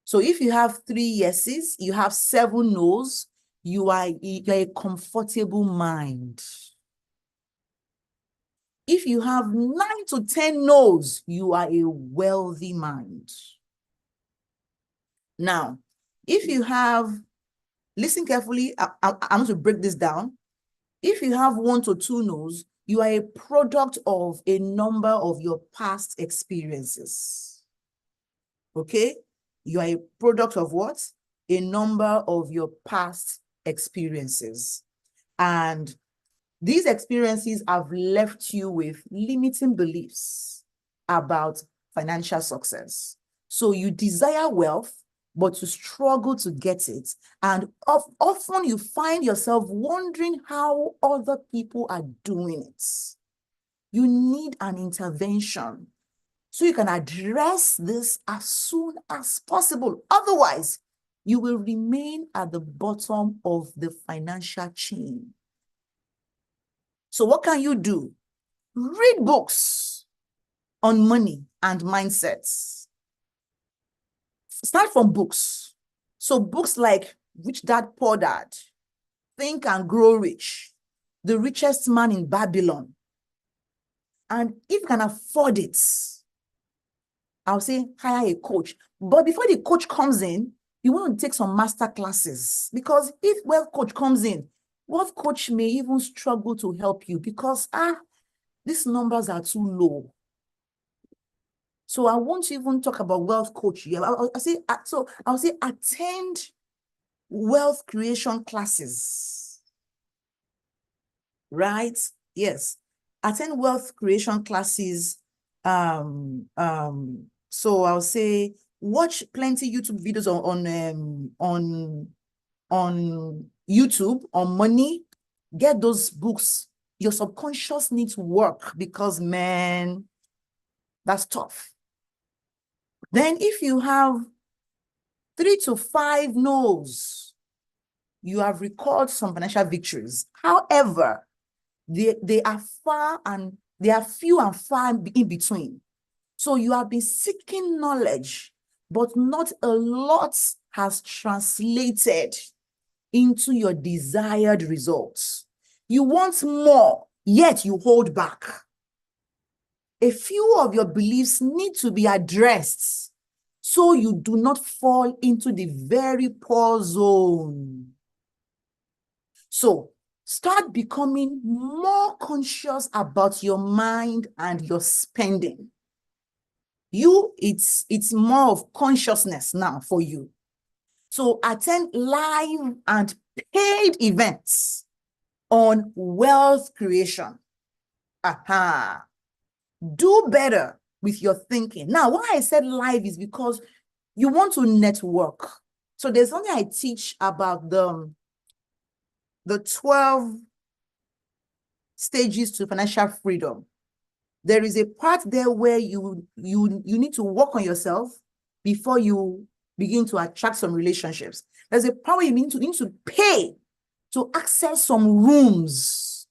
So if you have 3 yeses, you have 7 no's, you're a comfortable mind. If you have 9 to 10 no's, you are a wealthy mind. Now, if you have, listen carefully, I'm going to break this down. If you have 1 to 2 no's, you are a product of a number of your past experiences. Okay? You are a product of what? A number of your past experiences. And these experiences have left you with limiting beliefs about financial success. So you desire wealth, but you struggle to get it. And often you find yourself wondering how other people are doing it. You need an intervention so you can address this as soon as possible. Otherwise, you will remain at the bottom of the financial chain. So what can you do? Read books on money and mindsets. Start from books. So books like Rich Dad, Poor Dad, Think and Grow Rich, The Richest Man in Babylon. And if you can afford it, I'll say hire a coach. But before the coach comes in, you want to take some master classes, because if wealth coach comes in, wealth coach may even struggle to help you because these numbers are too low. So I won't even talk about wealth coach. I'll say attend wealth creation classes, right? Yes, attend wealth creation classes. So I'll say watch plenty YouTube videos on YouTube on money. Get those books. Your subconscious needs work because, man, that's tough. Then if you have 3 to 5 no's, you have recorded some financial victories. However, they are few and far in between. So you have been seeking knowledge, but not a lot has translated into your desired results. You want more, yet you hold back. A few of your beliefs need to be addressed so you do not fall into the very poor zone. So start becoming more conscious about your mind and your spending. It's more of consciousness now for you. So attend live and paid events on wealth creation. Aha. Do better with your thinking. Now, why I said live is because you want to network. So there's something I teach about the 12 stages to financial freedom. There is a part there where you need to work on yourself before you begin to attract some relationships. There's a part where you need to pay to access some rooms.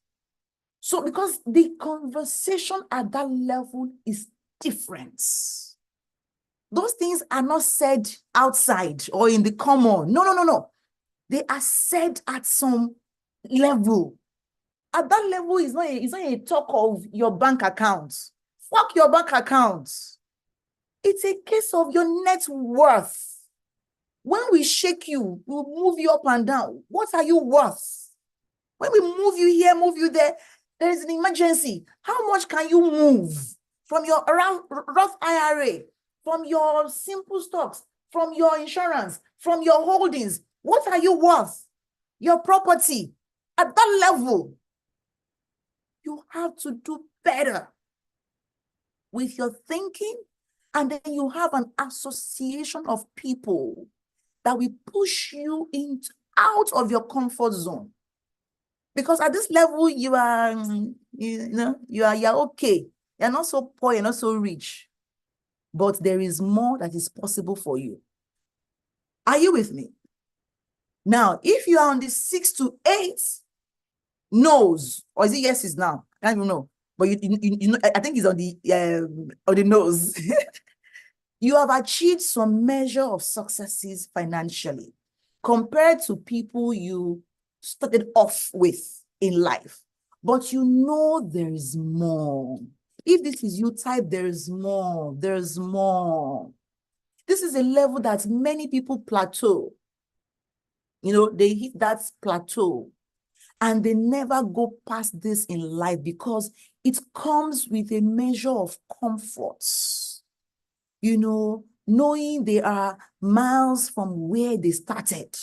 So because the conversation at that level is different. Those things are not said outside or in the common. No. They are said at some level. At that level, it's not a talk of your bank account. Fuck your bank account. It's a case of your net worth. When we shake you, we'll move you up and down. What are you worth? When we move you here, move you there, there is an emergency. How much can you move from your Roth IRA, from your simple stocks, from your insurance, from your holdings? What are you worth? Your property. At that level, you have to do better with your thinking, and then you have an association of people that will push you out of your comfort zone. Because at this level, you're okay. You're not so poor, you're not so rich. But there is more that is possible for you. Are you with me? Now, if you are on the 6 to 8 no's, or is it yeses now? I don't even know. But you know, I think it's on the nose. You have achieved some measure of successes financially compared to people you started off with in life. But you know there is more. If this is you, type there is more. There's more. This is a level that many people plateau. You know, they hit that plateau and they never go past this in life because it comes with a measure of comfort. You know, knowing they are miles from where they started,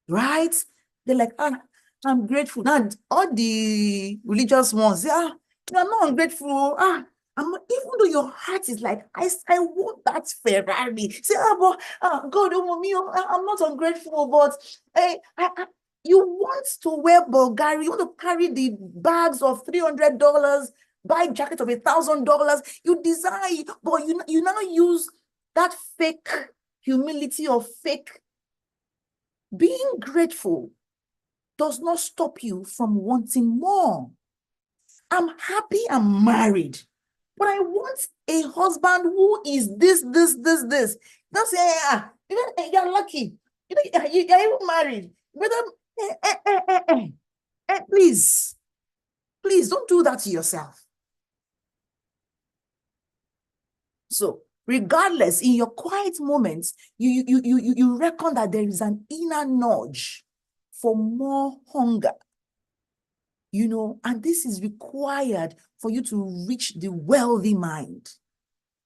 right? They're like, I'm grateful. Now, all the religious ones, I'm not ungrateful. Even though your heart is like, I want that Ferrari. Say, but God, I'm not ungrateful, but you want to wear Bulgari, you want to carry the bags of $300, buy jacket of $1,000, you desire, but you now use that fake humility or fake. Being grateful does not stop you from wanting more. I'm happy I'm married, but I want a husband who is this. Don't say, you're lucky. You're even married. Please don't do that to yourself. So regardless, in your quiet moments, you reckon that there is an inner nudge for more hunger, you know, and this is required for you to reach the wealthy mind.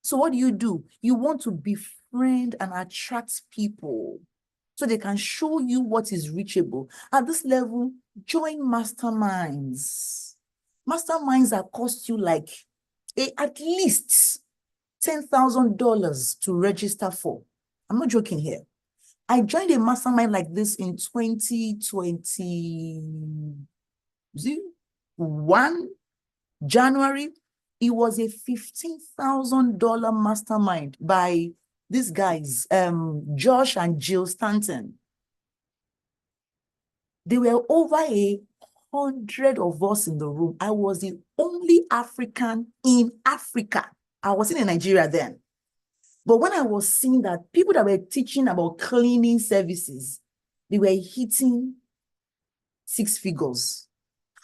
So what do? You want to befriend and attract people so they can show you what is reachable. At this level, join masterminds. Masterminds that cost you like at least $10,000 to register for. I'm not joking here. I joined a mastermind like this in 2021, January. It was a $15,000 mastermind by these guys, Josh and Jill Stanton. There were over 100 of us in the room. I was the only African in Africa. I was in Nigeria then. But when I was seeing that people that were teaching about cleaning services, they were hitting 6 figures.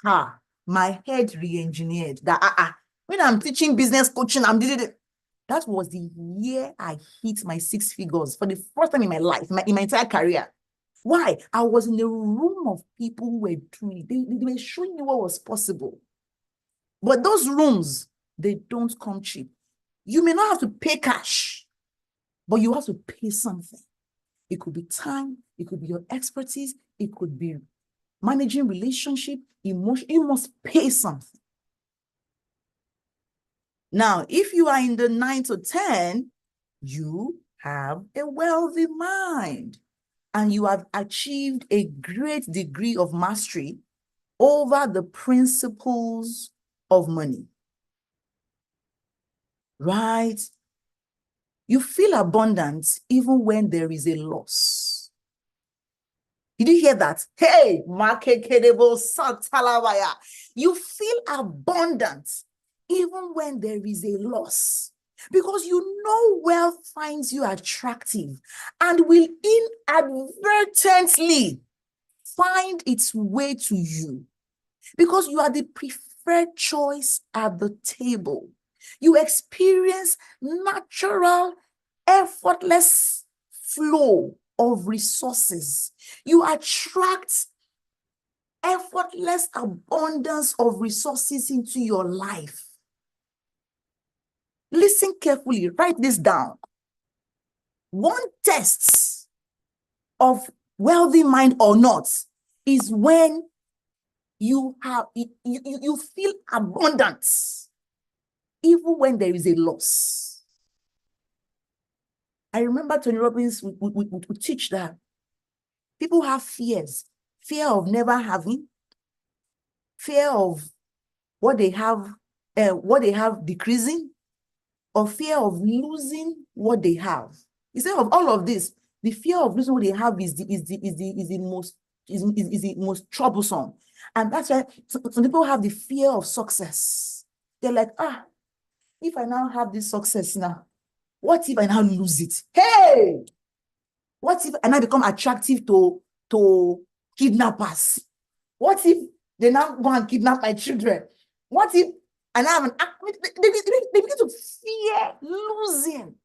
My head re-engineered that when I'm teaching business coaching, that was the year I hit my 6 figures for the first time in my life, in my entire career. Why? I was in a room of people who were doing, they were showing me what was possible. But those rooms, they don't come cheap. You may not have to pay cash, but you have to pay something. It could be time, it could be your expertise, it could be managing relationship, emotion. You must pay something. Now, if you are in the 9 to 10, you have a wealthy mind and you have achieved a great degree of mastery over the principles of money. Right? You feel abundant even when there is a loss. Did you hear that? Hey, you feel abundant even when there is a loss, because you know wealth finds you attractive and will inadvertently find its way to you because you are the preferred choice at the table. You experience natural, effortless flow of resources. You attract effortless abundance of resources into your life. Listen carefully, write this down. One test of wealthy mind or not is when you feel abundance even when there is a loss. I remember Tony Robbins would teach that people have fears. Fear of never having, fear of what they have decreasing, or fear of losing what they have. Instead of all of this, the fear of losing what they have is the most troublesome. And that's why some people have the fear of success. They're like, if I now have this success now, what if I now lose it? Hey, what if I now become attractive to kidnappers? What if they now go and kidnap my children? What if I now have they begin to fear losing?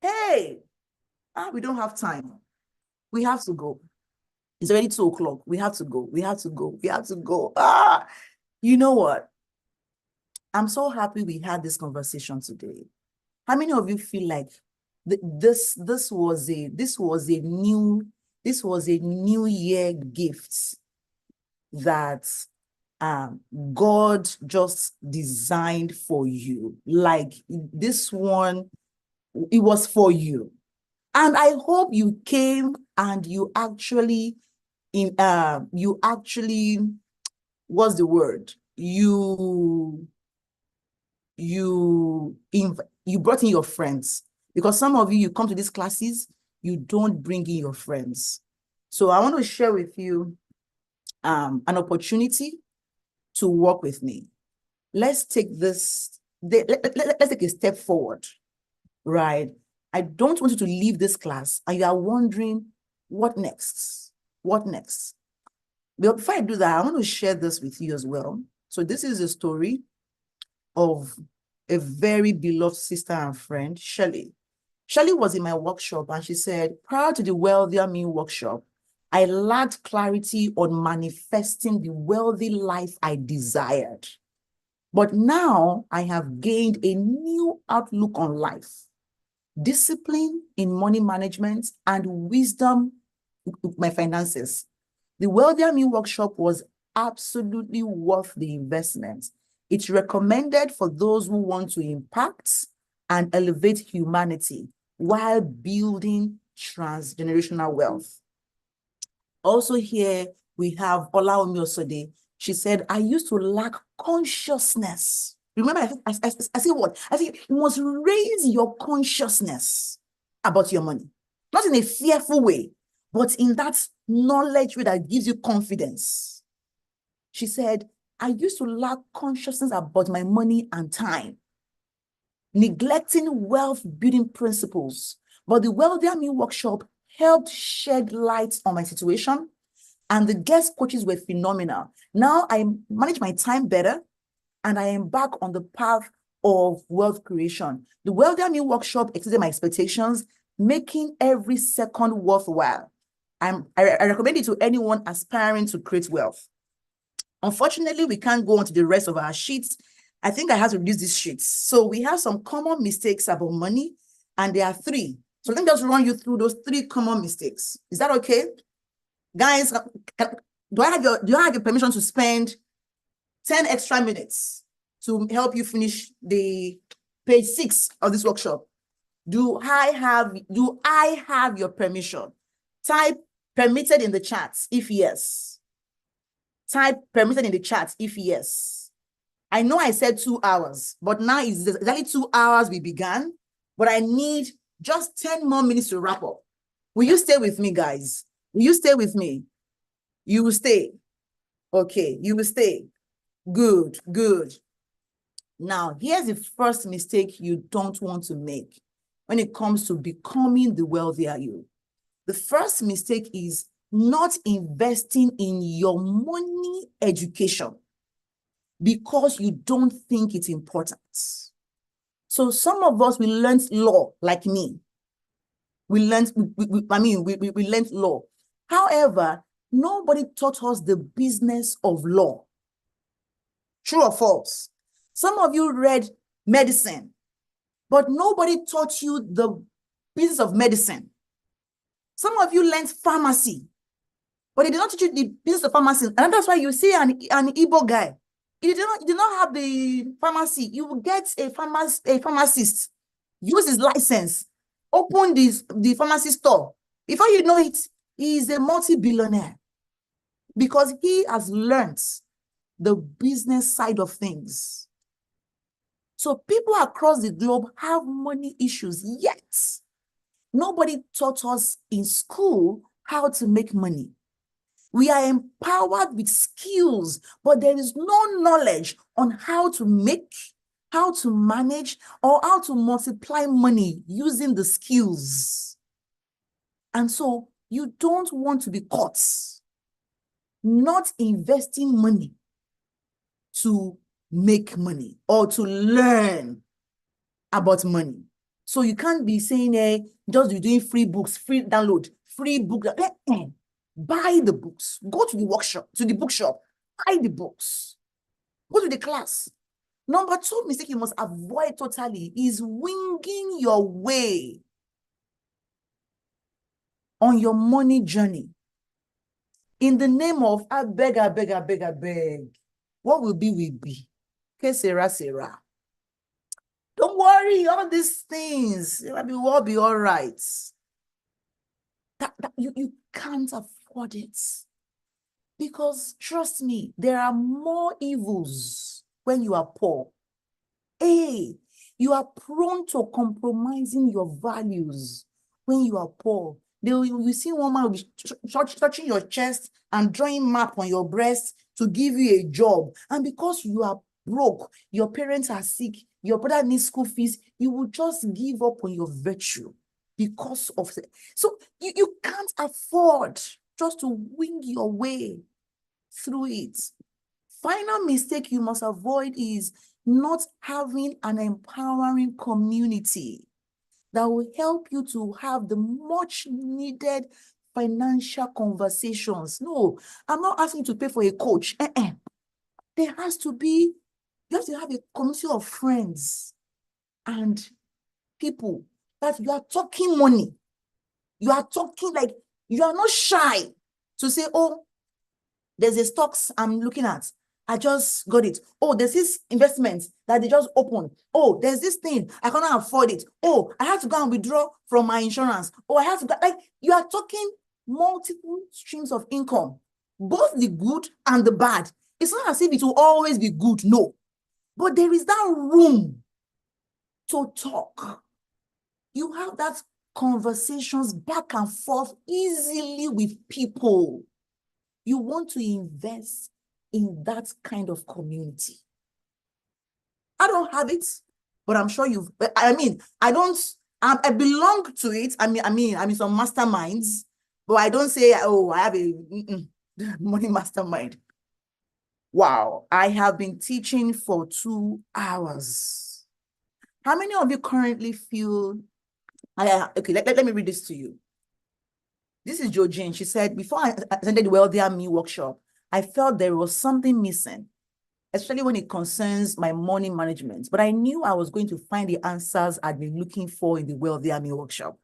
Hey, we don't have time. We have to go. It's already 2 o'clock. We have to go. We have to go. We have to go. You know what? I'm so happy we had this conversation today. How many of you feel like this was a new year gift that God just designed for you? Like this one, it was for you. And I hope you came and you actually what's the word? You brought in your friends, because some of you come to these classes, you don't bring in your friends. So I want to share with you an opportunity to work with me. Let's take this, let's take a step forward, right? I don't want you to leave this class and you are wondering, what next? What next? But before I do that, I want to share this with you as well. So this is a story of a very beloved sister and friend, Shelley. Shelley was in my workshop and she said, prior to the Wealthier Me workshop, I lacked clarity on manifesting the wealthy life I desired. But now I have gained a new outlook on life, discipline in money management, and wisdom with my finances. The Wealthier Me workshop was absolutely worth the investment. It's recommended for those who want to impact and elevate humanity while building transgenerational wealth. Also here, we have Olaomi Osode. She said, I used to lack consciousness. Remember, I say what? I say you must raise your consciousness. about your money. Not in a fearful way, but in that knowledge way that gives you confidence. She said, I used to lack consciousness about my money and time, neglecting wealth building principles. But the Wealthier Me workshop helped shed light on my situation, and the guest coaches were phenomenal. Now I manage my time better, and I am back on the path of wealth creation. The Wealthier Me workshop exceeded my expectations, making every second worthwhile. I recommend it to anyone aspiring to create wealth. Unfortunately, we can't go on to the rest of our sheets. I think I have to reduce these sheets. So we have some common mistakes about money, and there are 3. So let me just run you through those 3 common mistakes. Is that okay? Guys, do I have your permission to spend 10 extra minutes to help you finish the page 6 of this workshop? Do I have your permission? Type permitted in the chat if yes. Type permitted in the chat if yes. I know I said 2 hours, but now it's exactly 2 hours we began, but I need just 10 more minutes to wrap up. Will you stay with me, guys? Will you stay with me? You will stay. Okay, you will stay. Good, good. Now, here's the first mistake you don't want to make when it comes to becoming the wealthier you. The first mistake is not investing in your money education because you don't think it's important. So some of us, we learned law like me. We learned law. However, nobody taught us the business of law. True or false? Some of you read medicine, but nobody taught you the business of medicine. Some of you learned pharmacy, but they did not teach you the business of pharmacy. And that's why you see an Igbo guy. He did not have the pharmacy. You will get a pharmacist, use his license, open the pharmacy store. Before you know it, he is a multi-billionaire because he has learned the business side of things. So people across the globe have money issues, yet nobody taught us in school how to make money. We are empowered with skills, but there is no knowledge on how to make, how to manage, or how to multiply money using the skills. And so you don't want to be caught not investing money to make money or to learn about money. So you can't be saying, hey, just be doing free books, free download, free book. Buy the books. Go to the workshop, to the bookshop. Buy the books. Go to the class. Number 2 mistake you must avoid totally is winging your way on your money journey. In the name of, I beg. What will be, will be. Okay, Sarah. Don't worry, all these things, it will all be all right. You can't afford it. Because trust me, there are more evils when you are poor. Hey, you are prone to compromising your values when you are poor. You see one man will be touching your chest and drawing map on your breast to give you a job. And because you are broke, your parents are sick, your brother needs school fees, you will just give up on your virtue because of it. So you can't afford just to wing your way through it. Final mistake you must avoid is not having an empowering community that will help you to have the much needed financial conversations. No, I'm not asking you to pay for a coach. There has to be, you have to have a community of friends and people that you are talking money. You are talking like, you are not shy to say, oh, there's a stocks I'm looking at. I just got it. Oh, there's this investment that they just opened. Oh, there's this thing. I cannot afford it. Oh, I have to go and withdraw from my insurance. Oh, I have to go. Like, you are talking multiple streams of income, both the good and the bad. It's not as if it will always be good. No. But there is that room to talk. You have that conversations back and forth easily with people. You want to invest in that kind of community. I don't have it, but I'm sure you've, I don't, I belong to it. I'm in some masterminds, but I don't say, oh, I have a money mastermind. Wow, I have been teaching for 2 hours. How many of you currently feel, okay, let me read this to you. This is Jo Jane. She said, before I attended the Wealthier Me workshop, I felt there was something missing, especially when it concerns my money management. But I knew I was going to find the answers I'd been looking for in the Wealthier Me workshop.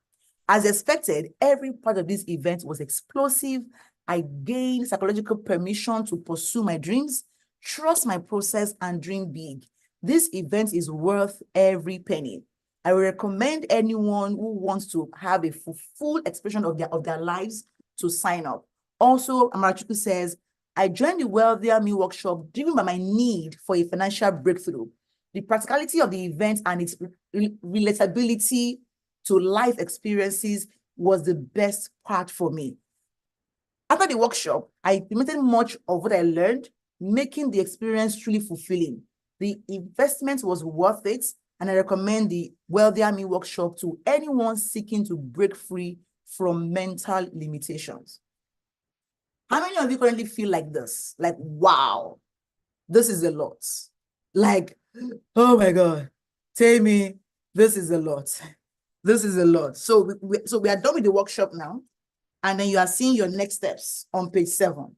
As expected, every part of this event was explosive. I gained psychological permission to pursue my dreams, trust my process, and dream big. This event is worth every penny. I will recommend anyone who wants to have a full expression of their lives to sign up. Also, Amarachuku says, I joined the Wealthier Me workshop driven by my need for a financial breakthrough. The practicality of the event and its relatability to life experiences was the best part for me. After the workshop, I implemented much of what I learned, making the experience truly fulfilling. The investment was worth it, and I recommend the Wealthier Me workshop to anyone seeking to break free from mental limitations. How many of you currently feel like this? Like, wow, this is a lot. Like, oh my God, tell me, this is a lot. This is a lot. So we are done with the workshop now. And then you are seeing your next steps on page 7.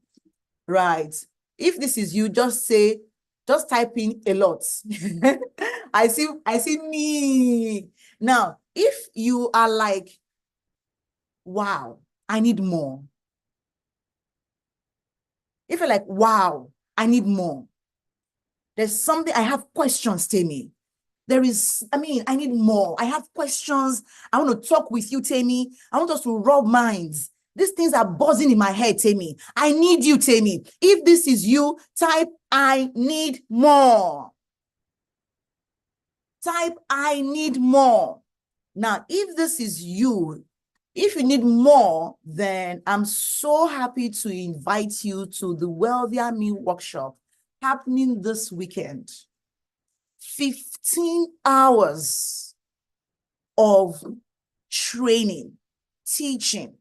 Right. If this is you, just type in a lot. I see me. Now, if you are like, wow, I need more. If you're like, wow, I need more. There's something, I have questions, Tammy. I need more. I have questions. I want to talk with you, Tammy. I want us to rub minds. These things are buzzing in my head, Tammy. I need you, Tammy. If this is you, type, I need more. Type, I need more. Now, if this is you, if you need more, then I'm so happy to invite you to the Wealthier Me workshop happening this weekend. 15 hours of training, teaching,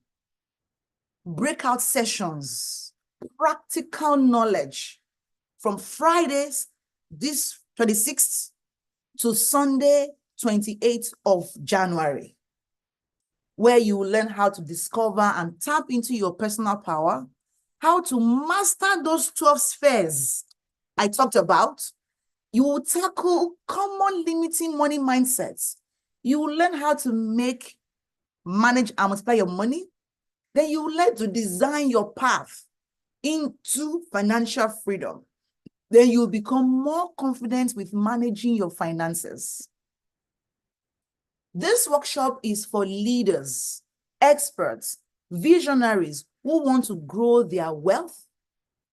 breakout sessions, practical knowledge from Fridays, this 26th to Sunday, 28th of January, where you will learn how to discover and tap into your personal power, how to master those 12 spheres I talked about. You will tackle common limiting money mindsets. You will learn how to manage, and multiply your money. Then you will learn to design your path into financial freedom. Then you'll become more confident with managing your finances. This workshop is for leaders, experts, visionaries who want to grow their wealth,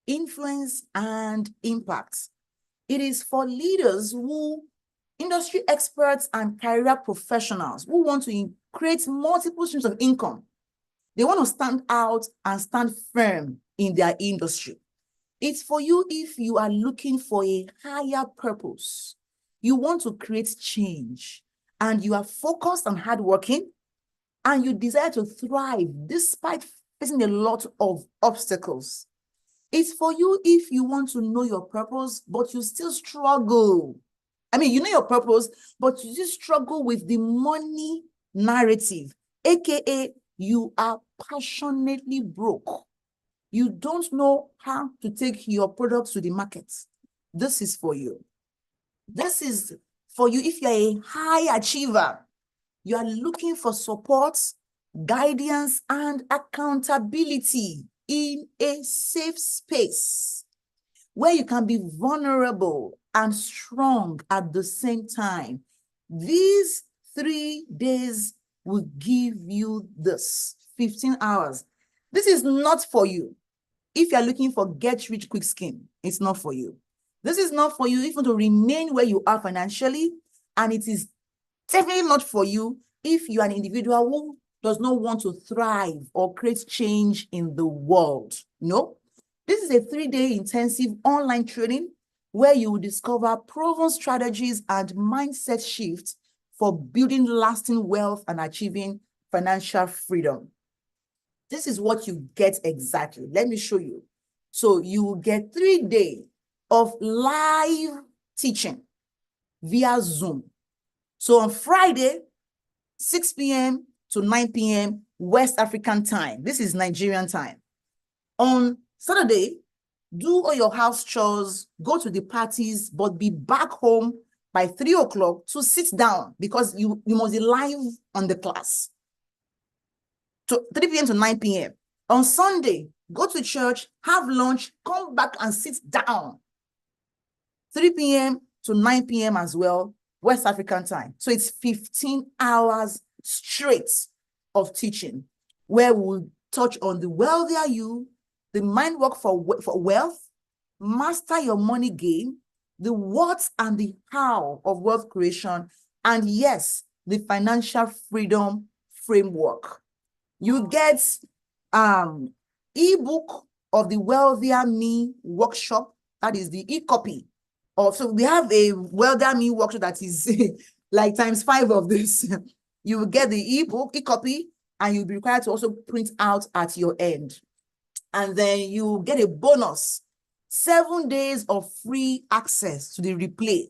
influence, and impact. It is for leaders industry experts and career professionals who want to create multiple streams of income. They want to stand out and stand firm in their industry. It's for you if you are looking for a higher purpose. You want to create change and you are focused and hardworking and you desire to thrive despite facing a lot of obstacles. It's for you if you want to know your purpose, but you still struggle. You know your purpose, but you just struggle with the money narrative, aka you are passionately broke. You don't know how to take your products to the market. This is for you. This is for you if you're a high achiever. You are looking for support, guidance, and accountability in a safe space where you can be vulnerable and strong at the same time. These 3 days will give you this 15 hours. This is not for you. If you're looking for get-rich-quick scheme, it's not for you. This is not for you if you want to remain where you are financially, and it is definitely not for you if you are an individual who does not want to thrive or create change in the world. No, this is a 3-day intensive online training where you will discover proven strategies and mindset shifts for building lasting wealth and achieving financial freedom. This is what you get exactly. Let me show you. So you will get 3 days of live teaching via Zoom. So on Friday, 6 p.m. to 9 p.m. West African time. This is Nigerian time. On Saturday, do all your house chores, go to the parties, but be back home by 3 o'clock to sit down because you must be live on the class. To 3 p.m. to 9 p.m. On Sunday, go to church, have lunch, come back and sit down. 3 p.m. to 9 p.m. as well, West African time. So it's 15 hours straight of teaching where we'll touch on the wealthier you, the mind work for wealth, master your money game, the what and the how of wealth creation, and yes, the financial freedom framework. You get ebook of the Wealthier Me workshop. That is the e-copy of, so we have a Wealthier Me workshop that is like ×5 of this. You will get the ebook, e-copy, and you'll be required to also print out at your end. And then you get a bonus, 7 days of free access to the replay.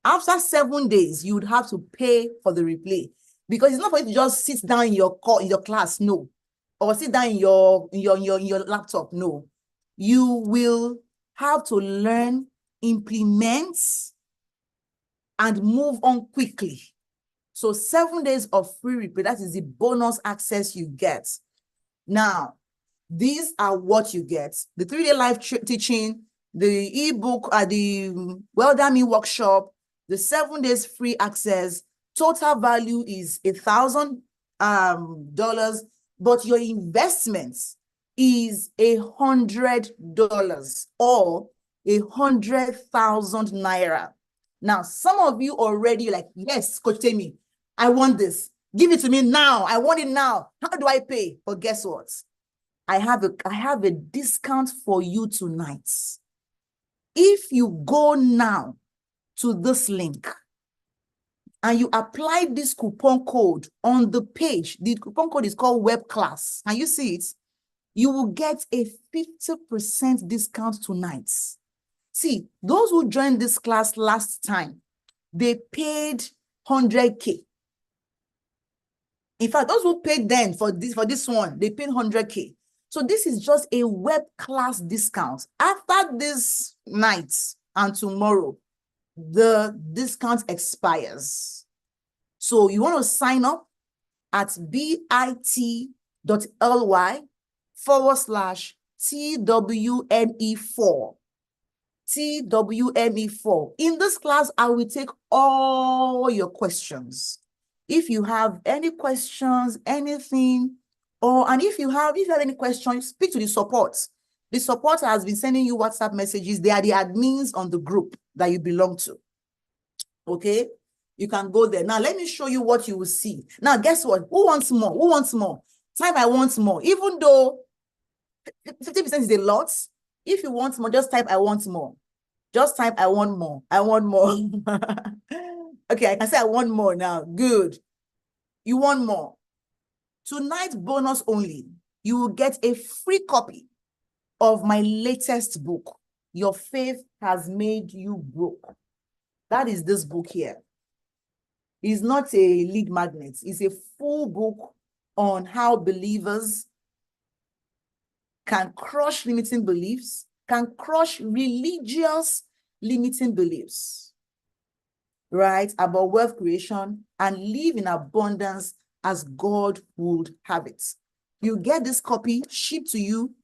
After 7 days, you would have to pay for the replay because it's not for you to just sit down in your class, no, or sit down in your laptop, no. You will have to learn, implement, and move on quickly. So 7 days of free replay, that is the bonus access you get. Now, these are what you get: the 3-day live teaching, the ebook, the Wealthier Me workshop, the 7 days free access. Total value is $1,000, but your investment is $100 or 100,000 naira. Now, some of you already like, yes, Coach Temi, I want this. Give it to me now. I want it now. How do I pay? But guess what? I have a discount for you tonight. If you go now to this link and you apply this coupon code on the page, the coupon code is called Webclass. Can you see it? You will get a 50% discount tonight. See, those who joined this class last time, they paid 100K. In fact, those who paid then for this one, they paid 100K. So this is just a web class discount. After this night and tomorrow, the discount expires. So you want to sign up at bit.ly/TWME4. TWME4. In this class, I will take all your questions. If you have any questions, anything, and if you have any questions, speak to the support. The support has been sending you WhatsApp messages. They are the admins on the group that you belong to. Okay? You can go there. Now, let me show you what you will see. Now, guess what? Who wants more? Who wants more? Type I want more. Even though 50% is a lot, if you want more, just type I want more. Just type I want more. I want more. Okay, I can say I want more now. Good. You want more. Tonight, bonus only. You will get a free copy of my latest book, Your Faith Has Made You Broke. That is this book here. It's not a lead magnet. It's a full book on how believers can crush limiting beliefs, can crush religious limiting beliefs, right, about wealth creation and live in abundance as God would have it. You get this copy shipped to you,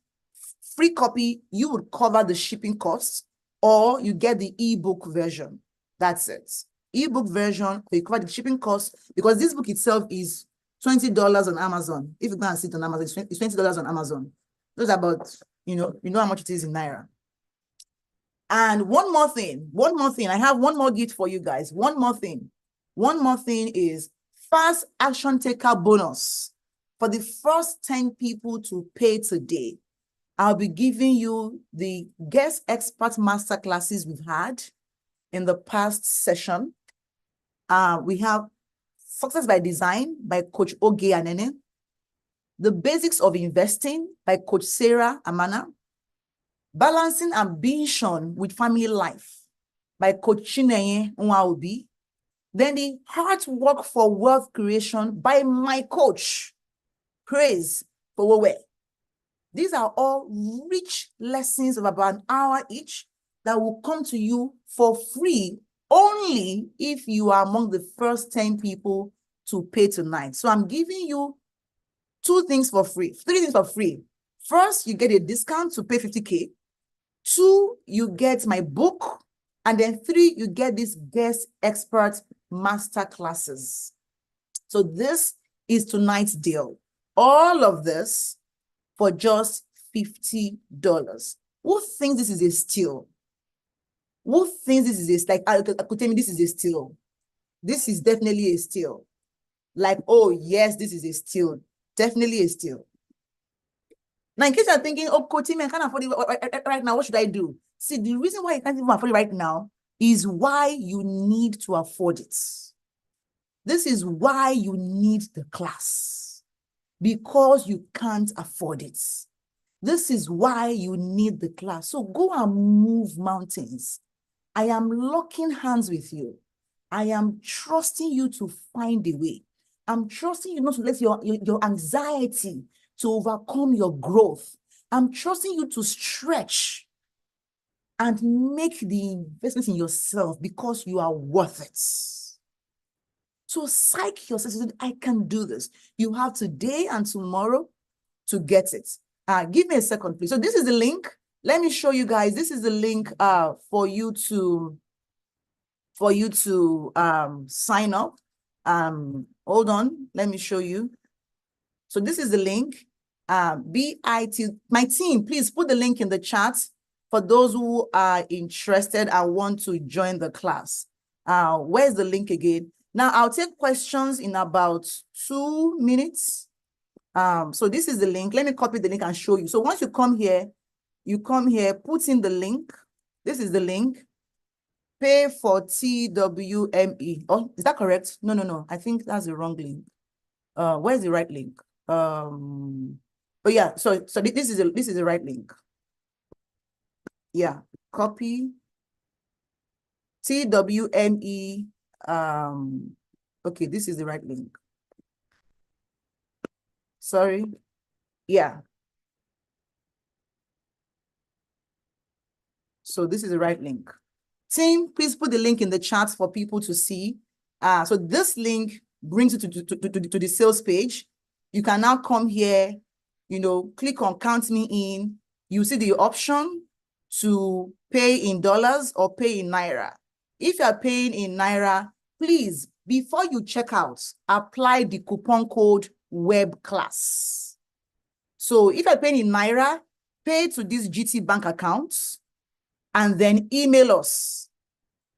free copy, you would cover the shipping costs, or you get the ebook version. That's it. Ebook version, you cover the shipping costs, because this book itself is $20 on Amazon. If you go and see it on Amazon, it's $20 on Amazon. Those are about, you know how much it is in Naira. And one more thing, I have one more gift for you guys. One more thing is fast action taker bonus. For the first 10 people to pay today, I'll be giving you the guest expert masterclasses we've had in the past session. We have Success by Design by Coach Oge Anene, The Basics of Investing by Coach Sarah Amana, Balancing Ambition with Family Life by Coach Chinenye Nwaobi, then the Hard Work for Wealth Creation by my coach, Praise Fowowe. These are all rich lessons of about an hour each that will come to you for free only if you are among the first 10 people to pay tonight. So I'm giving you three things for free. First, you get a discount to pay 50K. 2, you get my book. And then 3, you get these guest expert master classes. So this is tonight's deal. All of this for just $50. Who thinks this is a steal? Who thinks this is a, like, I could tell me this is a steal. This is definitely a steal. Like, oh yes, this is a steal. Definitely a steal. Now, in case you're thinking, oh, Coach, I can't afford it right now, what should I do? See, the reason why you can't even afford it right now is why you need to afford it. This is why you need the class. Because you can't afford it. This is why you need the class. So go and move mountains. I am locking hands with you. I am trusting you to find a way. I'm trusting you not to let your anxiety to overcome your growth. I'm trusting you to stretch and make the investment in yourself because you are worth it. So psych yourself, I can do this. You have today and tomorrow to get it. Give me a second, please. So this is the link. Let me show you guys. This is the link for you to sign up. Hold on. Let me show you. So this is the link. BIT. My team, please put the link in the chat for those who are interested and want to join the class. Where's the link again? Now I'll take questions in about 2 minutes. So this is the link. Let me copy the link and show you. So once you come here, put in the link. This is the link. Pay for TWME. Oh, is that correct? No. I think that's the wrong link. Where's the right link? But yeah, so this is the right link. Yeah, copy TWME. Okay, this is the right link. Sorry. Yeah. So this is the right link. Team, please put the link in the chat for people to see. So this link brings you to the sales page. You can now come here, click on count me in. You see the option to pay in dollars or pay in Naira. If you are paying in Naira, please, before you check out, apply the coupon code Webclass. So if you're paying in Naira, pay to this GT bank account and then email us.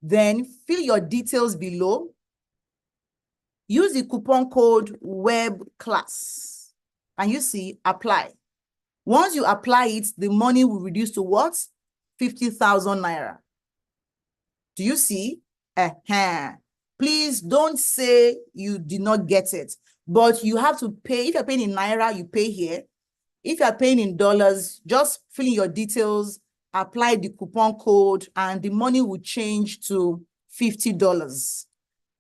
Then fill your details below. Use the coupon code Webclass. And you see, apply. Once you apply it, the money will reduce to what? 50,000 Naira. Do you see? Please don't say you did not get it. But you have to pay. If you're paying in Naira, you pay here. If you're paying in dollars, just fill in your details, apply the coupon code, and the money will change to $50.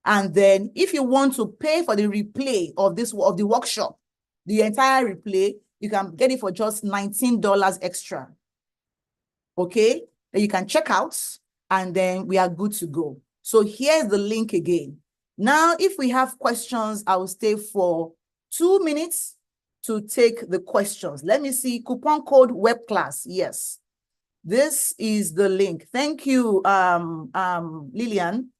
And then if you want to pay for the replay of the workshop, the entire replay, you can get it for just $19 extra. Okay? Then you can check out, and then we are good to go. So here's the link again. Now, if we have questions, I will stay for 2 minutes to take the questions. Let me see. Coupon code Webclass. Yes. This is the link. Thank you, Lillian.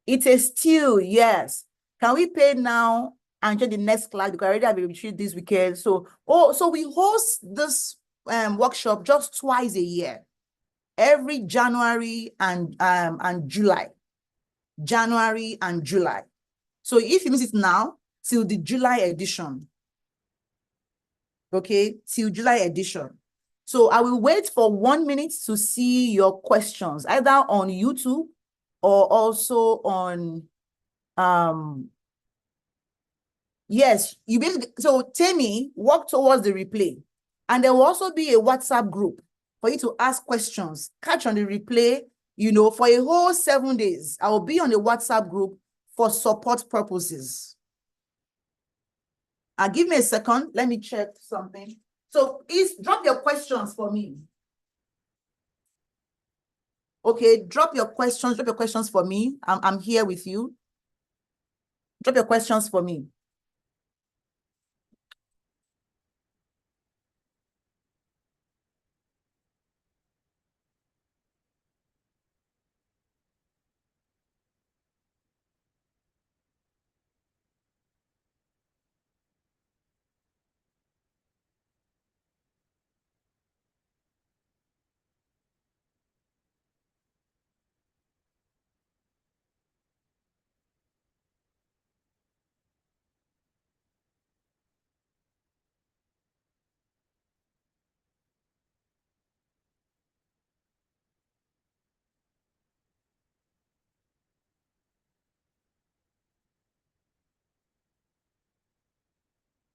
It's a steal, yes. Can we pay now and join the next class? Because I already have a retreat this weekend. So we host this workshop just twice a year, every January and July. January and July. So if you miss it now, till the July edition. Okay, till July edition. So I will wait for 1 minute to see your questions, either on YouTube or also on, yes, you basically, so Tammy, work towards the replay. And there will also be a WhatsApp group for you to ask questions, catch on the replay, you know, for a whole 7 days. I will be on the WhatsApp group for support purposes. Give me a second. Let me check something. So please drop your questions for me. Okay, drop your questions for me. I'm here with you. Drop your questions for me.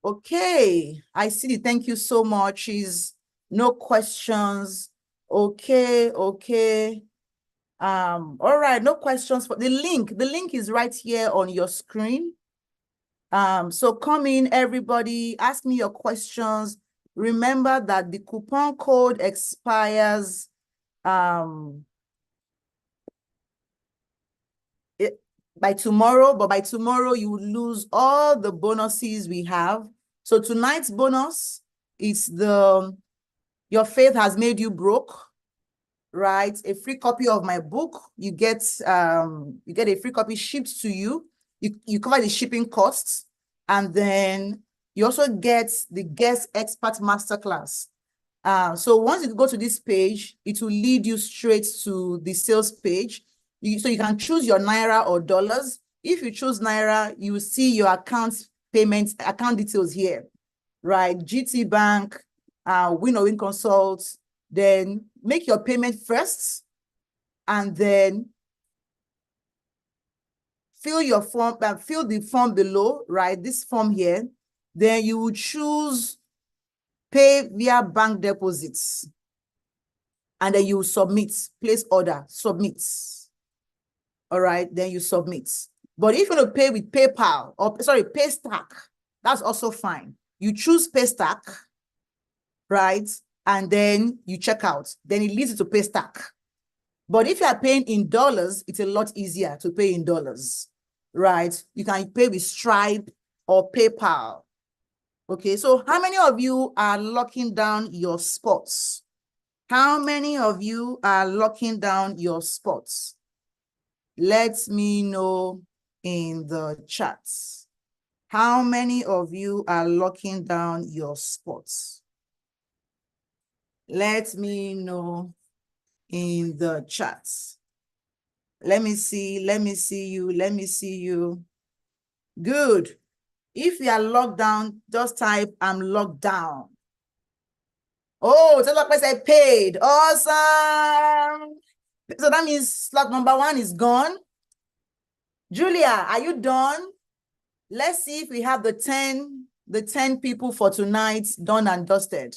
Okay, I see. Thank you so much. Is no questions. Okay, okay. All right, no questions for the link. The link is right here on your screen. So come in, everybody, ask me your questions. Remember that the coupon code expires by tomorrow, but by tomorrow you will lose all the bonuses we have. So tonight's bonus is Your Faith Has Made You Broke, right? A free copy of my book. You get a free copy shipped to you. You cover the shipping costs, and then you also get the guest expert masterclass. So once you go to this page, it will lead you straight to the sales page. So you can choose your Naira or dollars. If you choose Naira, you will see your account details here, right? GT Bank, Win or Win Consult. Then make your payment first, and then fill your form, fill the form below, right? This form here. Then you will choose pay via bank deposits. And then you submit, place order, submit. All right, then you submit. But if you want to pay with PayPal or Paystack, that's also fine. You choose Paystack, right? And then you check out. Then it leads you to Paystack. But if you are paying in dollars, it's a lot easier to pay in dollars, right? You can pay with Stripe or PayPal. Okay, so how many of you are locking down your spots? How many of you are locking down your spots? Let me know in the chats. How many of you are locking down your spots? Let me know in the chats. Let me see you. Good. If you are locked down, just type I'm locked down. Oh, Tolope said paid. Awesome. So that means slot number 1 is gone. Julia, are you done? Let's see if we have the 10 people for tonight done and dusted.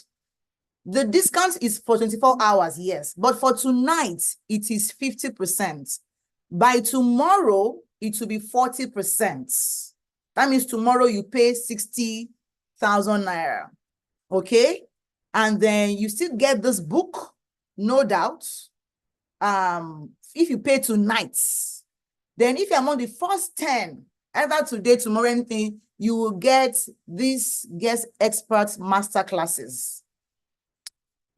The discount is for 24 hours, yes. But for tonight, it is 50%. By tomorrow, it will be 40%. That means tomorrow you pay 60,000 Naira. Okay? And then you still get this book, no doubt. If you pay tonight, then if you're among the first 10, either today, tomorrow, anything, you will get these guest expert master classes.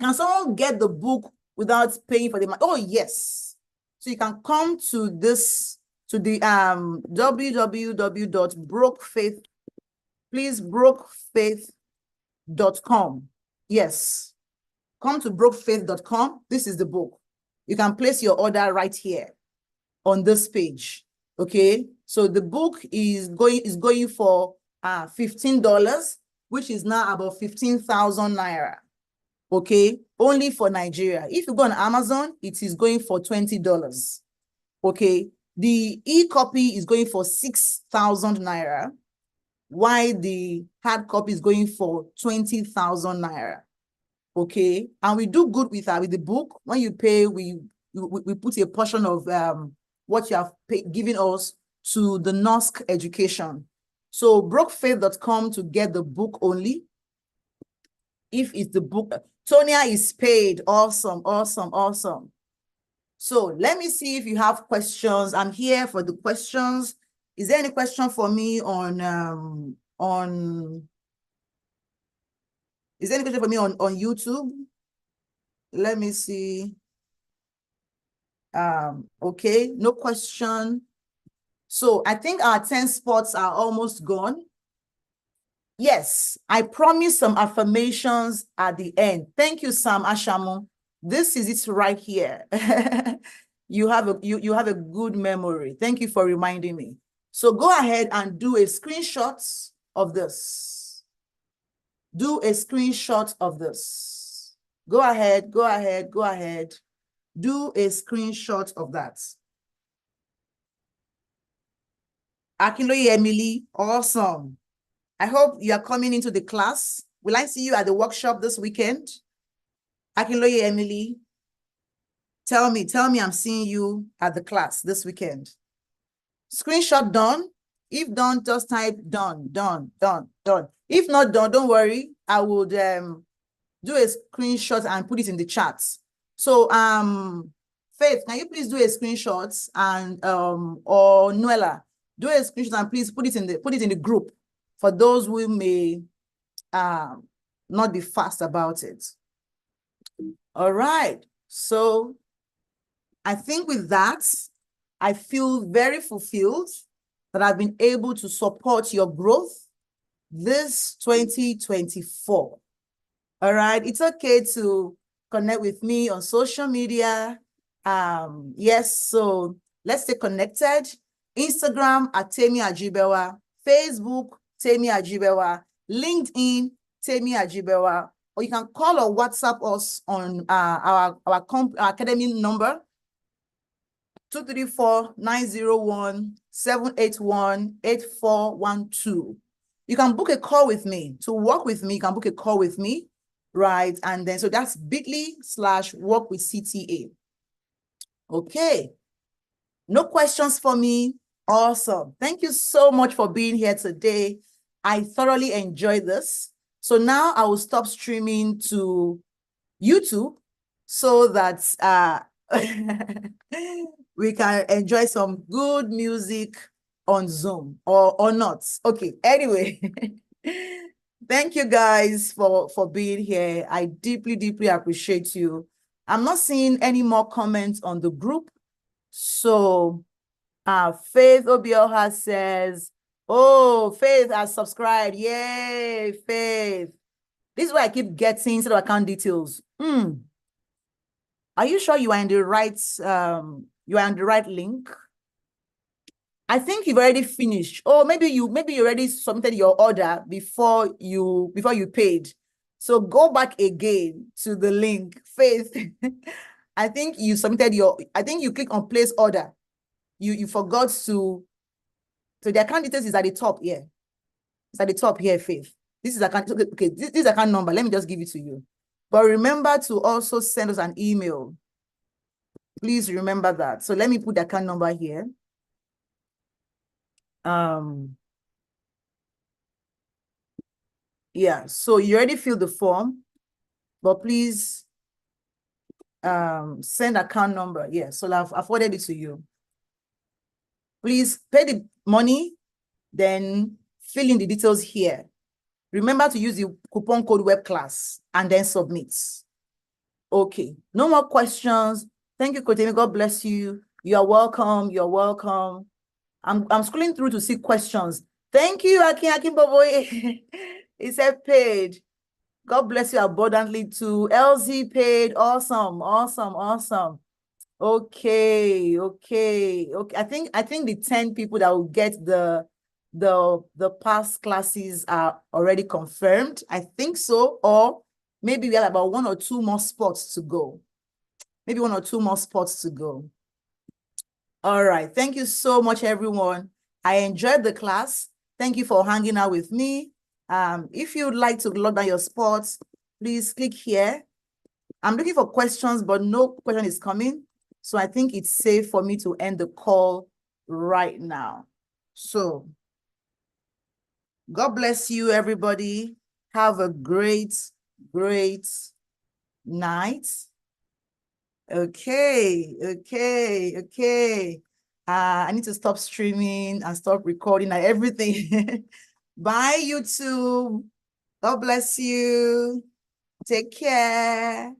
Can someone get the book without paying for the? Oh, yes. So you can come to this, to the www.brokefaith, please, brokefaith.com. Yes. Come to brokefaith.com. This is the book. You can place your order right here on this page. Okay, so the book is going for $15, which is now about 15,000 naira. Okay, only for Nigeria. If you go on Amazon, it is going for $20. Okay, the e-copy is going for 6,000 naira, while the hard copy is going for 20,000 naira. Okay, and we do good with the book. When you pay, we put a portion of what you have given us to the NOSC education. So brokefaith.com to get the book only. If it's the book, Tonia is paid. Awesome, awesome, awesome. So let me see if you have questions. I'm here for the questions. Is there any question for me on is there any question for me on YouTube? Let me see. Okay, no question. So I think our 10 spots are almost gone. Yes, I promise some affirmations at the end. Thank you, Sam Ashamu. This is it right here. You have a good memory. Thank you for reminding me. So go ahead and do a screenshot of this. Do a screenshot of this. Go ahead, go ahead, go ahead. Do a screenshot of that. Akinloye Emily, awesome. I hope you are coming into the class. Will I see you at the workshop this weekend? Akinloye Emily, tell me I'm seeing you at the class this weekend. Screenshot done. If done, just type done. If not done, don't worry. I would do a screenshot and put it in the chat. So Faith, can you please do a screenshot, and or Noella, do a screenshot and please put it in the group for those who may not be fast about it. All right. So I think with that, I feel very fulfilled that I've been able to support your growth this 2024. All right. It's okay to connect with me on social media. Yes, so let's stay connected. Instagram at Temi Ajibewa, Facebook, Temi Ajibewa, LinkedIn, Temi Ajibewa, or you can call or WhatsApp us on our academy number, 234-901-781-8412. You can book a call with me. To work with me, you can book a call with me, right? And then, so that's bit.ly/work with CTA. Okay. No questions for me. Awesome. Thank you so much for being here today. I thoroughly enjoyed this. So now I will stop streaming to YouTube so that we can enjoy some good music on Zoom or not. Okay. Anyway, thank you guys for being here. I deeply appreciate you. I'm not seeing any more comments on the group. So Faith Obioha says, oh, Faith has subscribed. Yay, Faith. This is why I keep getting instead of account details. Are you sure you are in the right link? I think you've already finished. Oh, maybe you already submitted your order before you paid. So go back again to the link. Faith, I think you submitted I think you click on place order. You forgot to, so the account details is at the top here. It's at the top here, Faith. This is account, okay, this is account number. Let me just give it to you. But remember to also send us an email. Please remember that. So let me put the account number here. Yeah, so you already filled the form, but please send account number. Yeah, so I've forwarded it to you. Please pay the money, then fill in the details here. Remember to use the coupon code Webclass and then submit. Okay, no more questions. Thank you, Kotemi. God bless you. You are welcome. You're welcome. I'm scrolling through to see questions. Thank you, Akin Boboy. He said paid. God bless you abundantly too. LZ paid. Awesome. Okay, okay, okay. I think the 10 people that will get the past classes are already confirmed. I think so. Or maybe we have about one or two more spots to go. Maybe one or two more spots to go. All right. Thank you so much, everyone. I enjoyed the class. Thank you for hanging out with me. If you'd like to log down your spots, please click here. I'm looking for questions, but no question is coming. So I think it's safe for me to end the call right now. So God bless you, everybody. Have a great, great night. Okay, okay, okay. I need to stop streaming and stop recording and everything. Bye, YouTube. God bless you. Take care.